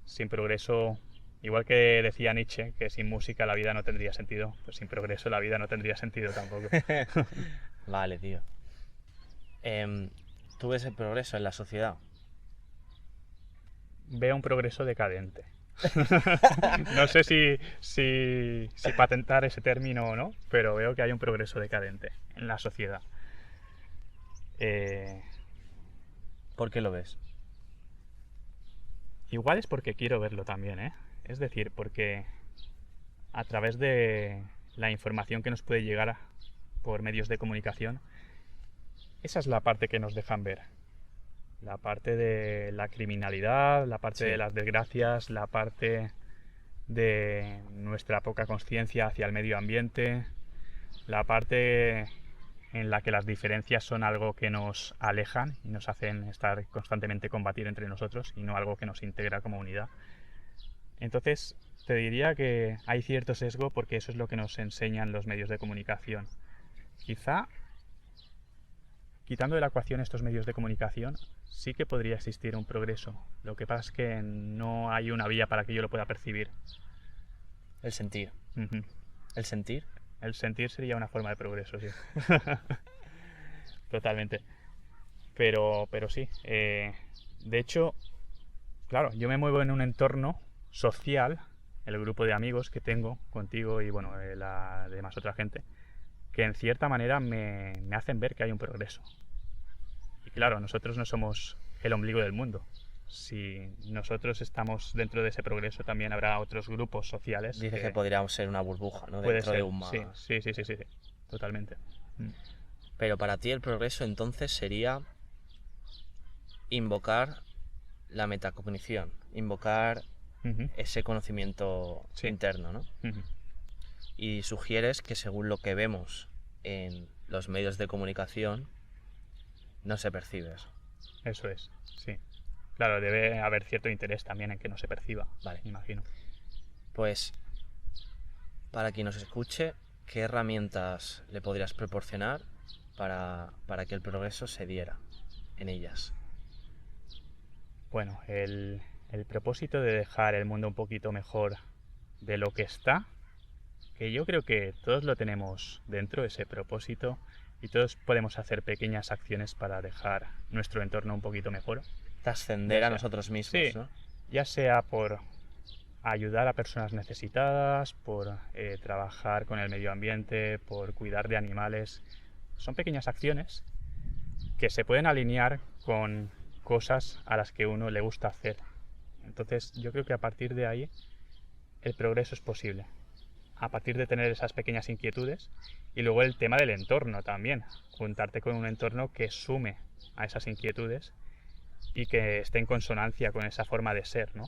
Sin progreso, igual que decía Nietzsche, que sin música la vida no tendría sentido, pues sin progreso la vida no tendría sentido tampoco. Vale, tío. ¿Tú ves el progreso en la sociedad? Veo un progreso decadente. No sé si patentar ese término o no, pero veo que hay un progreso decadente en la sociedad. ¿Por qué lo ves? Igual es porque quiero verlo también, ¿eh? Es decir, porque a través de la información que nos puede llegar por medios de comunicación, esa es la parte que nos dejan ver. La parte de la criminalidad, la parte de las desgracias, la parte de nuestra poca conciencia hacia el medio ambiente, la parte en la que las diferencias son algo que nos alejan y nos hacen estar constantemente combatir entre nosotros y no algo que nos integra como unidad. Entonces, te diría que hay cierto sesgo porque eso es lo que nos enseñan los medios de comunicación. Quizá, quitando de la ecuación estos medios de comunicación, sí que podría existir un progreso. Lo que pasa es que no hay una vía para que yo lo pueda percibir. El sentir. ¿El sentir? El sentir sería una forma de progreso, sí. Totalmente. Pero sí. De hecho, claro, yo me muevo en un entorno social, el grupo de amigos que tengo contigo y bueno, la demás otra gente, que en cierta manera me hacen ver que hay un progreso. Y claro, nosotros no somos el ombligo del mundo. Si nosotros estamos dentro de ese progreso, también habrá otros grupos sociales. Dices que podríamos ser una burbuja, ¿no? Puede Dentro ser, de un mar. sí, totalmente. Pero para ti el progreso entonces sería invocar la metacognición, invocar ese conocimiento interno, ¿no? Y sugieres que según lo que vemos en los medios de comunicación, no se percibe eso. Eso es, sí. Claro, debe haber cierto interés también en que no se perciba, Vale. me imagino. Pues, para quien nos escuche, ¿qué herramientas le podrías proporcionar para que el progreso se diera en ellas? Bueno, el propósito de dejar el mundo un poquito mejor de lo que está, que yo creo que todos lo tenemos dentro, ese propósito, y todos podemos hacer pequeñas acciones para dejar nuestro entorno un poquito mejor. Trascender a nosotros mismos, sí, ¿no? Ya sea por ayudar a personas necesitadas, por trabajar con el medio ambiente, por cuidar de animales. Son pequeñas acciones que se pueden alinear con cosas a las que uno le gusta hacer. Entonces yo creo que a partir de ahí el progreso es posible. A partir de tener esas pequeñas inquietudes, y luego el tema del entorno también, juntarte con un entorno que sume a esas inquietudes y que esté en consonancia con esa forma de ser, ¿no?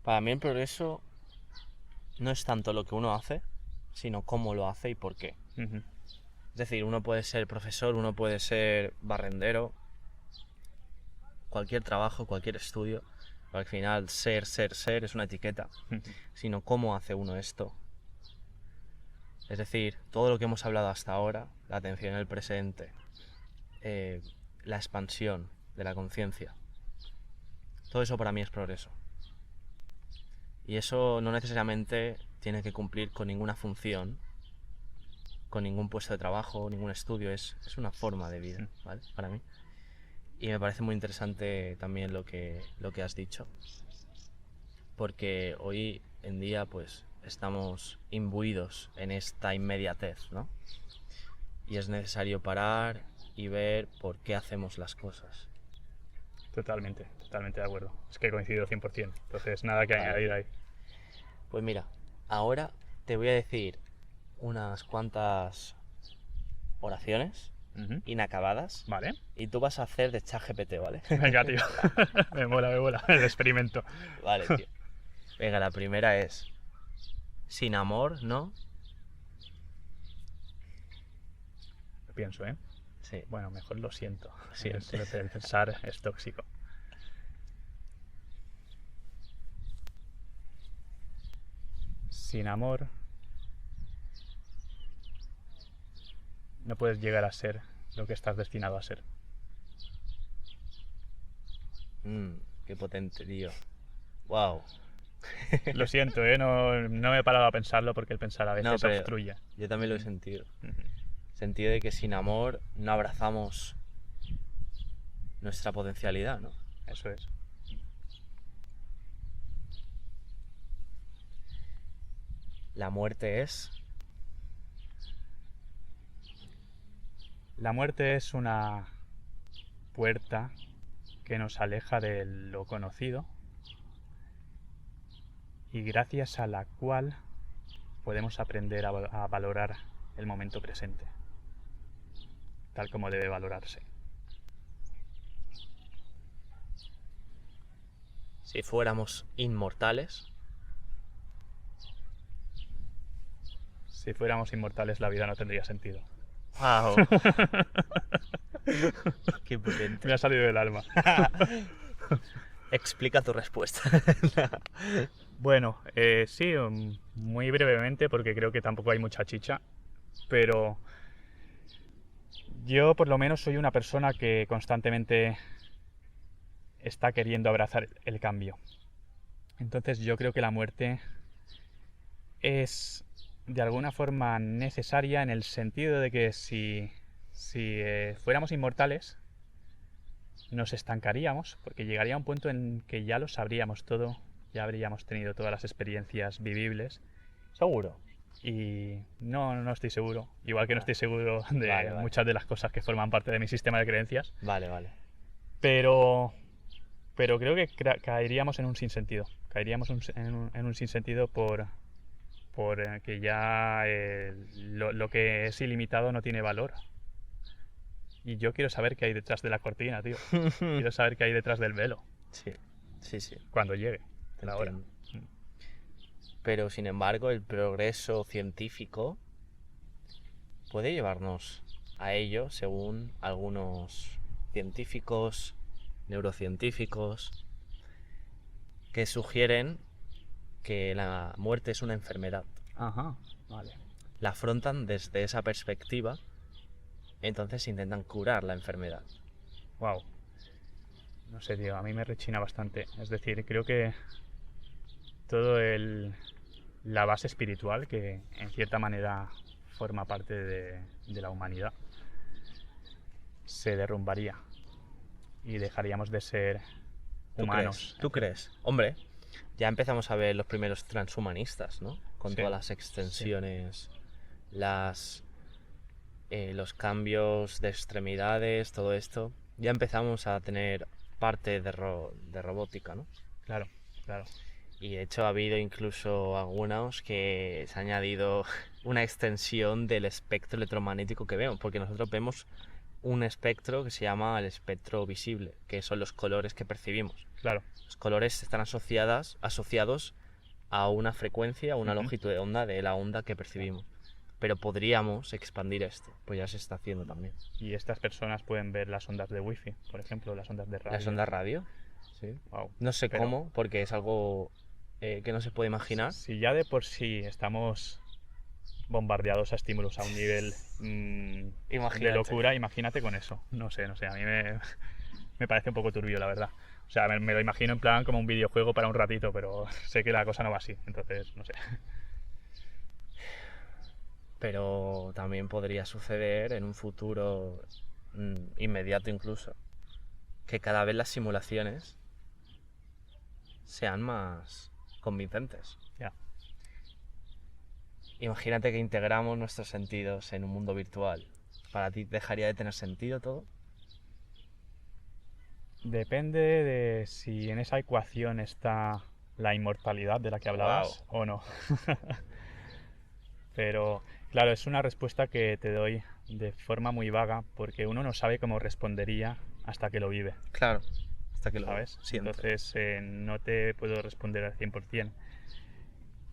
Para mí el progreso no es tanto lo que uno hace, sino cómo lo hace y por qué. Es decir, uno puede ser profesor, uno puede ser barrendero, cualquier trabajo, cualquier estudio, pero al final ser es una etiqueta, sino cómo hace uno esto. Es decir, todo lo que hemos hablado hasta ahora, la atención en el presente, la expansión de la conciencia, todo eso para mí es progreso. Y eso no necesariamente tiene que cumplir con ninguna función, con ningún puesto de trabajo, ningún estudio, es una forma de vida, ¿vale? Para mí. Y me parece muy interesante también lo que has dicho, porque hoy en día pues estamos imbuidos en esta inmediatez, ¿no? Y es necesario parar y ver por qué hacemos las cosas. Totalmente de acuerdo. Es que he coincidido 100%, entonces nada que añadir ahí. Pues mira, ahora te voy a decir unas cuantas oraciones inacabadas. Vale. Y tú vas a hacer de ChatGPT, ¿vale? Venga, tío. Me mola el experimento. Vale, tío. Venga, la primera es: sin amor, ¿no? Lo pienso, ¿eh? Sí. Bueno, mejor lo siento. Sí. El pensar es tóxico. Sin amor no puedes llegar a ser lo que estás destinado a ser. Qué potente, tío. Wow. Lo siento, no me he parado a pensarlo porque el pensar a veces obstruye. Yo también lo he sentido. Sentido de que sin amor no abrazamos nuestra potencialidad, ¿no? Eso es. La muerte es... La muerte es una puerta que nos aleja de lo conocido y gracias a la cual podemos aprender a valorar el momento presente, tal como debe valorarse. Si fuéramos inmortales... Si fuéramos inmortales, la vida no tendría sentido. ¡Wow! ¡Qué potente! Me ha salido del alma. Explica tu respuesta. Bueno, sí, muy brevemente, porque creo que tampoco hay mucha chicha, pero yo por lo menos soy una persona que constantemente está queriendo abrazar el cambio. Entonces yo creo que la muerte es de alguna forma necesaria en el sentido de que si fuéramos inmortales nos estancaríamos, porque llegaría un punto en que ya lo sabríamos todo, ya habríamos tenido todas las experiencias vivibles. ¿Seguro? Y no estoy seguro, igual que no estoy seguro de muchas de las cosas que forman parte de mi sistema de creencias. Vale. Pero creo que caeríamos en un sinsentido. Caeríamos en un sinsentido por porque ya lo que es ilimitado no tiene valor. Y yo quiero saber qué hay detrás de la cortina, tío. Quiero saber qué hay detrás del velo. Sí, sí, sí. Cuando llegue Te la hora. entiendo. Pero sin embargo, el progreso científico puede llevarnos a ello, según algunos científicos, neurocientíficos, que sugieren que la muerte es una enfermedad. Ajá, vale. La afrontan desde esa perspectiva, entonces intentan curar la enfermedad. Wow. No sé, tío, a mí me rechina bastante. Es decir, creo que todo la base espiritual que en cierta manera forma parte de la humanidad se derrumbaría y dejaríamos de ser humanos. ¿Tú crees? Hombre, ya empezamos a ver los primeros transhumanistas, ¿no? Con Sí, todas las extensiones, los cambios de extremidades, todo esto. Ya empezamos a tener parte de robótica, ¿no? Claro, claro. Y de hecho ha habido incluso algunos que se ha añadido una extensión del espectro electromagnético que vemos, porque nosotros vemos un espectro que se llama el espectro visible, que son los colores que percibimos. Claro. Los colores están asociados a una frecuencia, a una longitud de onda de la onda que percibimos. Pero podríamos expandir esto, pues ya se está haciendo también. Y estas personas pueden ver las ondas de wifi, por ejemplo, las ondas de radio. ¿Las ondas radio? Sí. Wow. No sé Pero cómo, porque es algo que no se puede imaginar. si ya de por sí estamos bombardeados a estímulos a un nivel de Imagínate. locura, imagínate con eso. No sé, a mí me parece un poco turbio, la verdad. O sea, me lo imagino en plan como un videojuego para un ratito, pero sé que la cosa no va así, entonces no sé. Pero también podría suceder en un futuro inmediato incluso, que cada vez las simulaciones sean más convincentes. Ya. Imagínate que integramos nuestros sentidos en un mundo virtual. ¿Para ti dejaría de tener sentido todo? Depende de si en esa ecuación está la inmortalidad de la que hablabas o no. Pero claro, es una respuesta que te doy de forma muy vaga porque uno no sabe cómo respondería hasta que lo vive. Claro, hasta que lo ¿Sabes? siente. Entonces no te puedo responder al 100%.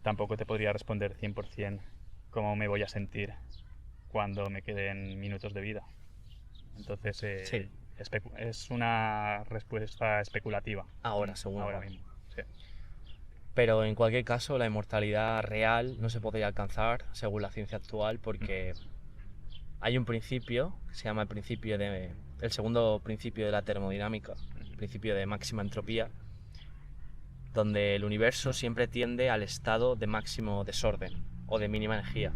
Tampoco te podría responder 100% cómo me voy a sentir cuando me queden minutos de vida. Entonces Sí. es una respuesta especulativa. Ahora, según Ahora ahora. mismo. Sí. Pero en cualquier caso, la inmortalidad real no se podría alcanzar según la ciencia actual porque hay un principio que se llama el segundo principio de la termodinámica, el principio de máxima entropía, donde el universo siempre tiende al estado de máximo desorden o de mínima energía.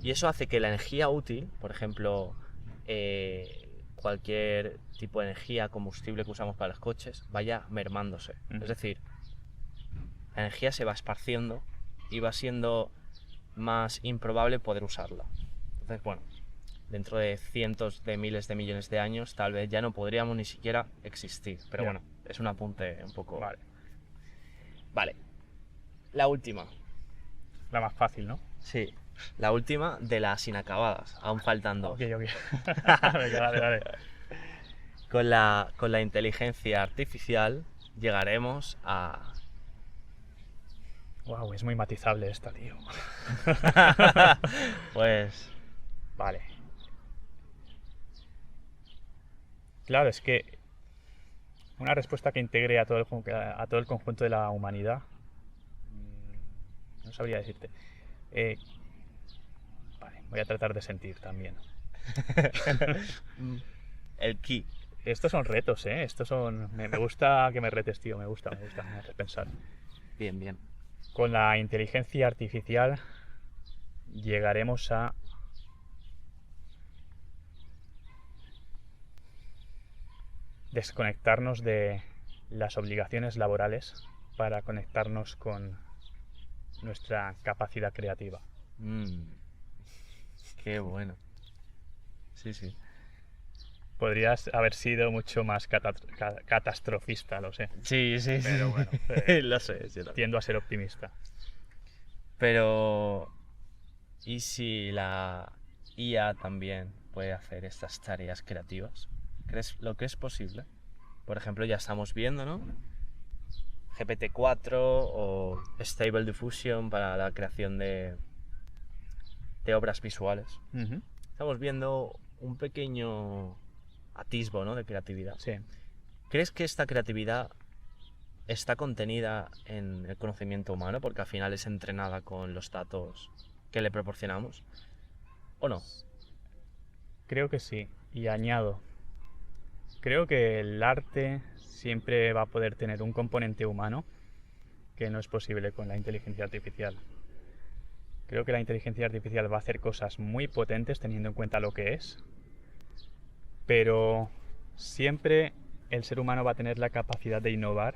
Y eso hace que la energía útil, por ejemplo, cualquier tipo de energía, combustible que usamos para los coches, vaya mermándose. Es decir, la energía se va esparciendo y va siendo más improbable poder usarla. Entonces, bueno, dentro de cientos de miles de millones de años tal vez ya no podríamos ni siquiera existir. Pero bueno, es un apunte un poco... Vale. La última. La más fácil, ¿no? Sí. La última de las inacabadas. Aún faltan dos. Ok. Venga, dale. Con la inteligencia artificial llegaremos a... Wow, es muy matizable esta, tío. Pues... Vale. Claro, es que una respuesta que integre a todo el conjunto de la humanidad, no sabría decirte. Vale, voy a tratar de sentir también. El ki. Estos son retos, ¿eh? Me gusta que me retes, tío. Me gusta, me haces pensar. Bien. Con la inteligencia artificial llegaremos a desconectarnos de las obligaciones laborales para conectarnos con nuestra capacidad creativa. Qué bueno. Sí. Podrías haber sido mucho más catastrofista, lo sé. Sí. Pero bueno, lo sé. Sí, tiendo a ser optimista. Pero, ¿y si la IA también puede hacer estas tareas creativas? ¿Lo crees posible? Por ejemplo, ya estamos viendo, ¿no? GPT-4 o Stable Diffusion para la creación de obras visuales. Estamos viendo un pequeño atisbo, ¿no?, de creatividad. Sí. ¿Crees que esta creatividad está contenida en el conocimiento humano porque al final es entrenada con los datos que le proporcionamos? ¿O no? Creo que sí. Y añado, creo que el arte siempre va a poder tener un componente humano que no es posible con la inteligencia artificial. Creo que la inteligencia artificial va a hacer cosas muy potentes teniendo en cuenta lo que es, pero siempre el ser humano va a tener la capacidad de innovar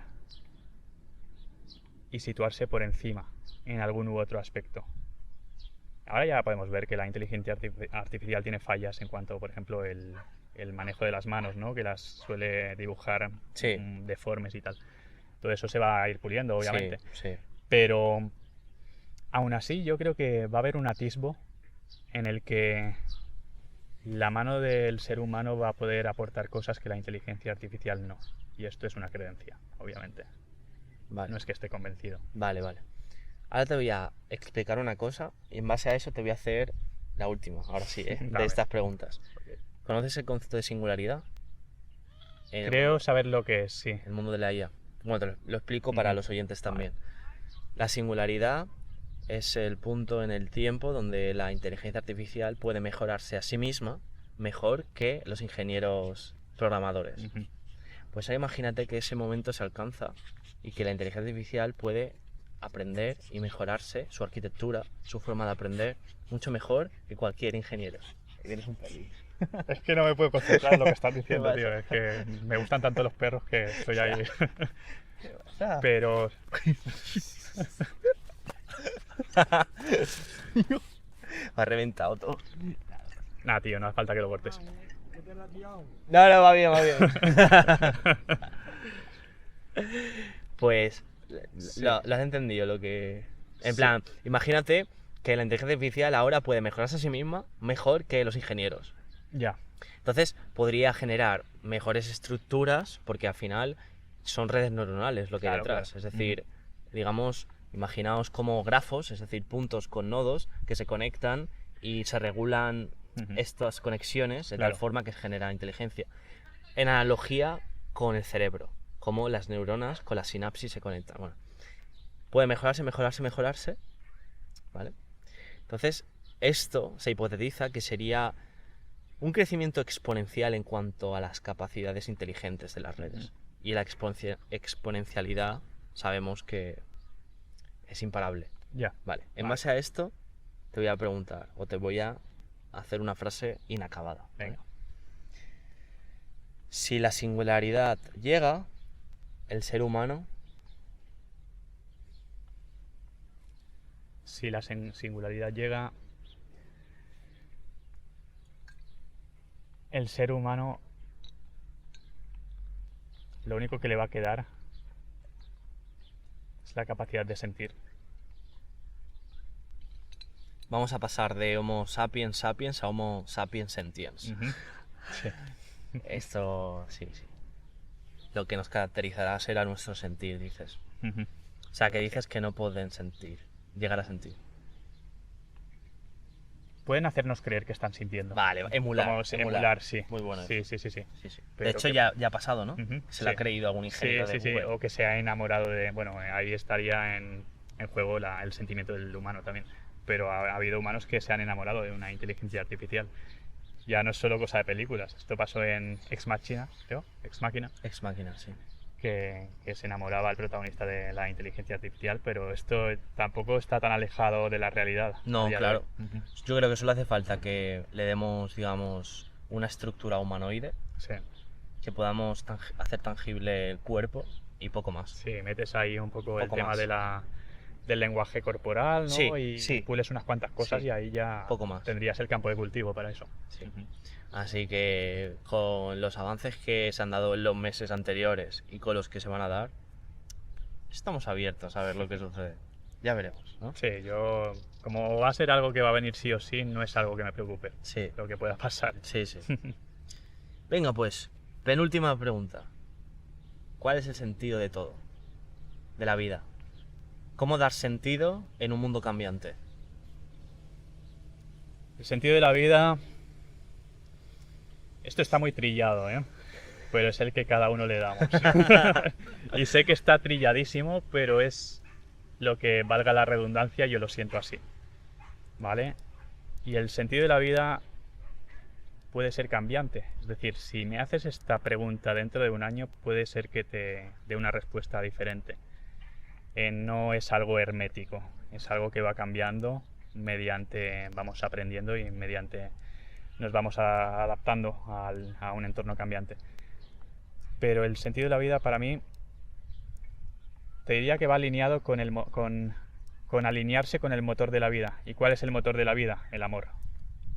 y situarse por encima en algún u otro aspecto. Ahora ya podemos ver que la inteligencia artificial tiene fallas en cuanto, por ejemplo, el manejo de las manos, ¿no?, que las suele dibujar deformes y tal. Todo eso se va a ir puliendo, obviamente. Sí. Pero aún así yo creo que va a haber un atisbo en el que la mano del ser humano va a poder aportar cosas que la inteligencia artificial no. Y esto es una creencia, obviamente. Vale. No es que esté convencido. Vale. Ahora te voy a explicar una cosa y en base a eso te voy a hacer la última, ahora sí, de estas preguntas. ¿Conoces el concepto de singularidad? Creo saber lo que es, sí. El mundo de la IA. Bueno, te lo explico para los oyentes también. La singularidad es el punto en el tiempo donde la inteligencia artificial puede mejorarse a sí misma mejor que los ingenieros programadores. Pues ahora imagínate que ese momento se alcanza y que la inteligencia artificial puede aprender y mejorarse su arquitectura, su forma de aprender, mucho mejor que cualquier ingeniero. Ahí tienes un pelín. Es que no me puedo concentrar en lo que estás diciendo, tío. Es que me gustan tanto los perros que estoy ahí. Pero... Me ha reventado todo. Nah, tío, no hace falta que lo cortes. No, va bien. Pues lo has entendido lo que... En plan, imagínate que la inteligencia artificial ahora puede mejorarse a sí misma mejor que los ingenieros. Ya. Entonces podría generar mejores estructuras porque al final son redes neuronales lo que hay detrás. Claro. Es decir, digamos, imaginaos como grafos, es decir, puntos con nodos que se conectan y se regulan estas conexiones de tal forma que se genera inteligencia. En analogía con el cerebro, como las neuronas con la sinapsis se conectan. Bueno, puede mejorarse, ¿vale? Entonces, esto se hipotetiza que sería un crecimiento exponencial en cuanto a las capacidades inteligentes de las redes. Y la exponencialidad sabemos que es imparable. Ya. Vale, en base a esto te voy a preguntar, o te voy a hacer una frase inacabada. Venga. Si la singularidad llega, el ser humano... Si la singularidad llega, el ser humano, lo único que le va a quedar es la capacidad de sentir. Vamos a pasar de Homo sapiens sapiens a Homo sapiens sentiens. Sí. Esto, sí. Lo que nos caracterizará será nuestro sentir, dices. O sea, que dices que no pueden llegar a sentir. Pueden hacernos creer que están sintiendo. Vale, emular. Sí. Muy bueno. Sí. De hecho, ya ha pasado, ¿no? Se lo ha creído algún ingeniero de Google. O que se ha enamorado de... Bueno, ahí estaría en juego el sentimiento del humano también. Pero ha habido humanos que se han enamorado de una inteligencia artificial. Ya no es solo cosa de películas. Esto pasó en Ex Machina, creo. Ex Machina, sí. Que se enamoraba el protagonista de la inteligencia artificial, pero esto tampoco está tan alejado de la realidad. No, claro. Yo creo que solo hace falta que le demos, digamos, una estructura humanoide. Sí. Que podamos hacer tangible el cuerpo y poco más. Sí, metes ahí un poco el tema del lenguaje corporal, ¿no? Y pules unas cuantas cosas y ahí ya poco más. Tendrías el campo de cultivo para eso. Sí. Así que con los avances que se han dado en los meses anteriores y con los que se van a dar, estamos abiertos a ver lo que sucede. Ya veremos, ¿no? Sí, yo, como va a ser algo que va a venir sí o sí, no es algo que me preocupe, Sí, lo que pueda pasar. sí. Venga, pues, penúltima pregunta. ¿Cuál es el sentido de todo? De la vida. ¿Cómo dar sentido en un mundo cambiante? El sentido de la vida, esto está muy trillado, ¿eh? Pero es el que cada uno le damos. Y sé que está trilladísimo, pero es lo que, valga la redundancia, yo lo siento así, ¿vale? Y el sentido de la vida puede ser cambiante. Es decir, si me haces esta pregunta dentro de un año, puede ser que te dé una respuesta diferente. No es algo hermético, es algo que va cambiando mediante vamos aprendiendo y mediante nos vamos adaptando a un entorno cambiante. Pero el sentido de la vida para mí te diría que va alineado con alinearse con el motor de la vida. ¿Y cuál es el motor de la vida? El amor.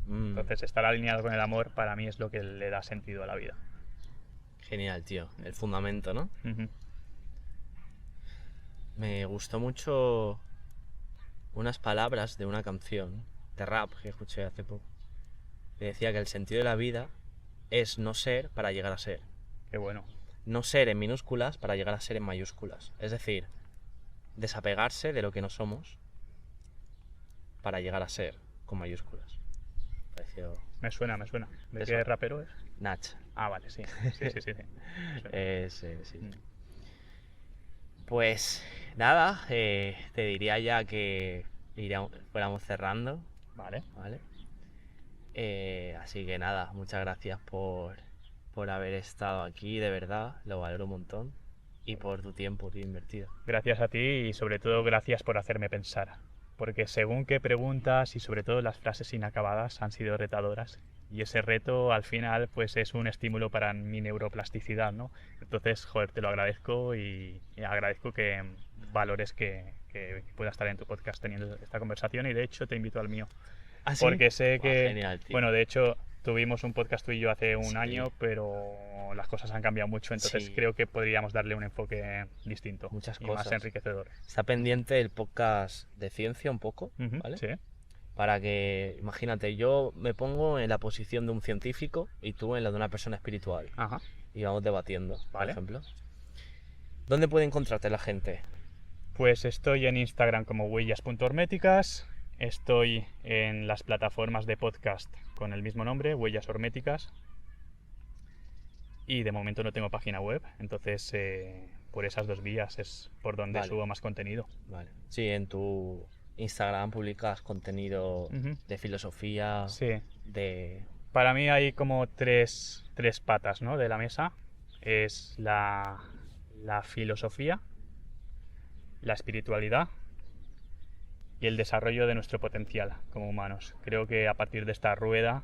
Entonces estar alineado con el amor para mí es lo que le da sentido a la vida. Genial, tío. El fundamento, ¿no? Uh-huh. Me gustó mucho unas palabras de una canción de rap que escuché hace poco. Que decía que el sentido de la vida es no ser para llegar a ser. Qué bueno. No ser en minúsculas para llegar a ser en mayúsculas. Es decir, desapegarse de lo que no somos para llegar a ser con mayúsculas. Pareció... Me suena. ¿De Eso. qué rapero es? Nach. Ah, vale, sí. Sí. Sí. Pues nada, te diría ya que fuéramos cerrando. Vale. Así que nada, muchas gracias por haber estado aquí, de verdad, lo valoro un montón. Y por tu tiempo, tío, invertido. Gracias a ti y sobre todo gracias por hacerme pensar. Porque según qué preguntas y sobre todo las frases inacabadas han sido retadoras. Y ese reto al final pues es un estímulo para mi neuroplasticidad, ¿no? Entonces, joder, te lo agradezco y agradezco que valores que pueda estar en tu podcast teniendo esta conversación y de hecho te invito al mío. ¿Ah, sí? Porque sé que, Genial, tío. bueno, de hecho tuvimos un podcast tú y yo hace un Sí. año, pero las cosas han cambiado mucho, entonces Sí. creo que podríamos darle un enfoque distinto Muchas y más cosas. enriquecedor. Está pendiente el podcast de ciencia un poco, Ujú, ¿vale? sí. Para que, imagínate, yo me pongo en la posición de un científico y tú en la de una persona espiritual. Ajá. Y vamos debatiendo, por Vale. ejemplo. ¿Dónde puede encontrarte la gente? Pues estoy en Instagram como huellas.horméticas, estoy en las plataformas de podcast con el mismo nombre, Huellas Horméticas, y de momento no tengo página web, entonces por esas dos vías es por donde Vale. subo más contenido. Vale. Sí, en tu Instagram publicas contenido Ujú. de filosofía, Sí, de... para mí hay como tres patas, ¿no?, de la mesa. Es la filosofía, la espiritualidad y el desarrollo de nuestro potencial como humanos. Creo que a partir de esta rueda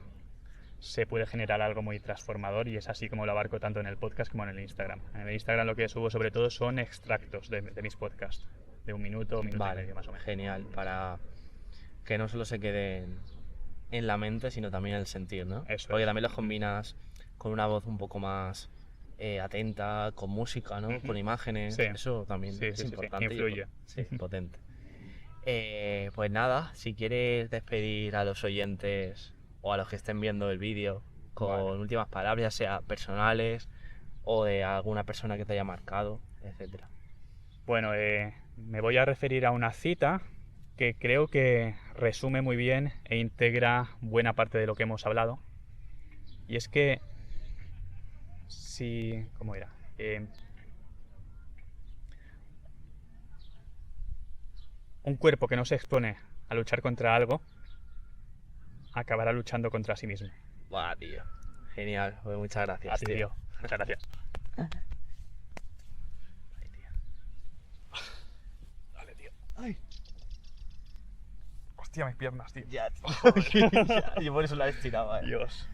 se puede generar algo muy transformador y es así como lo abarco tanto en el podcast como en el Instagram. En el Instagram lo que subo sobre todo son extractos de mis podcasts, de un minuto y Vale, medio más o menos. genial, para que no solo se queden en la mente, sino también en el sentir, ¿no? Eso Porque es. también los combinas con una voz un poco más atenta, con música, ¿no? Ujú. Con imágenes, Sí. eso también Sí, es sí, sí, importante. y influye. sí, potente. Pues nada, si quieres despedir a los oyentes o a los que estén viendo el vídeo con Vale. últimas palabras, ya sea personales o de alguna persona que te haya marcado, etcétera. Bueno, me voy a referir a una cita que creo que resume muy bien e integra buena parte de lo que hemos hablado. Y es que si... ¿Cómo era? Un cuerpo que no se expone a luchar contra algo acabará luchando contra sí mismo. Buah, tío. Genial, pues muchas gracias. A ti, tío. Muchas gracias. Ay, tío. Dale, tío. Ay. Hostia, mis piernas, tío. Ya, tío. Yo por eso la he estirado, Dios.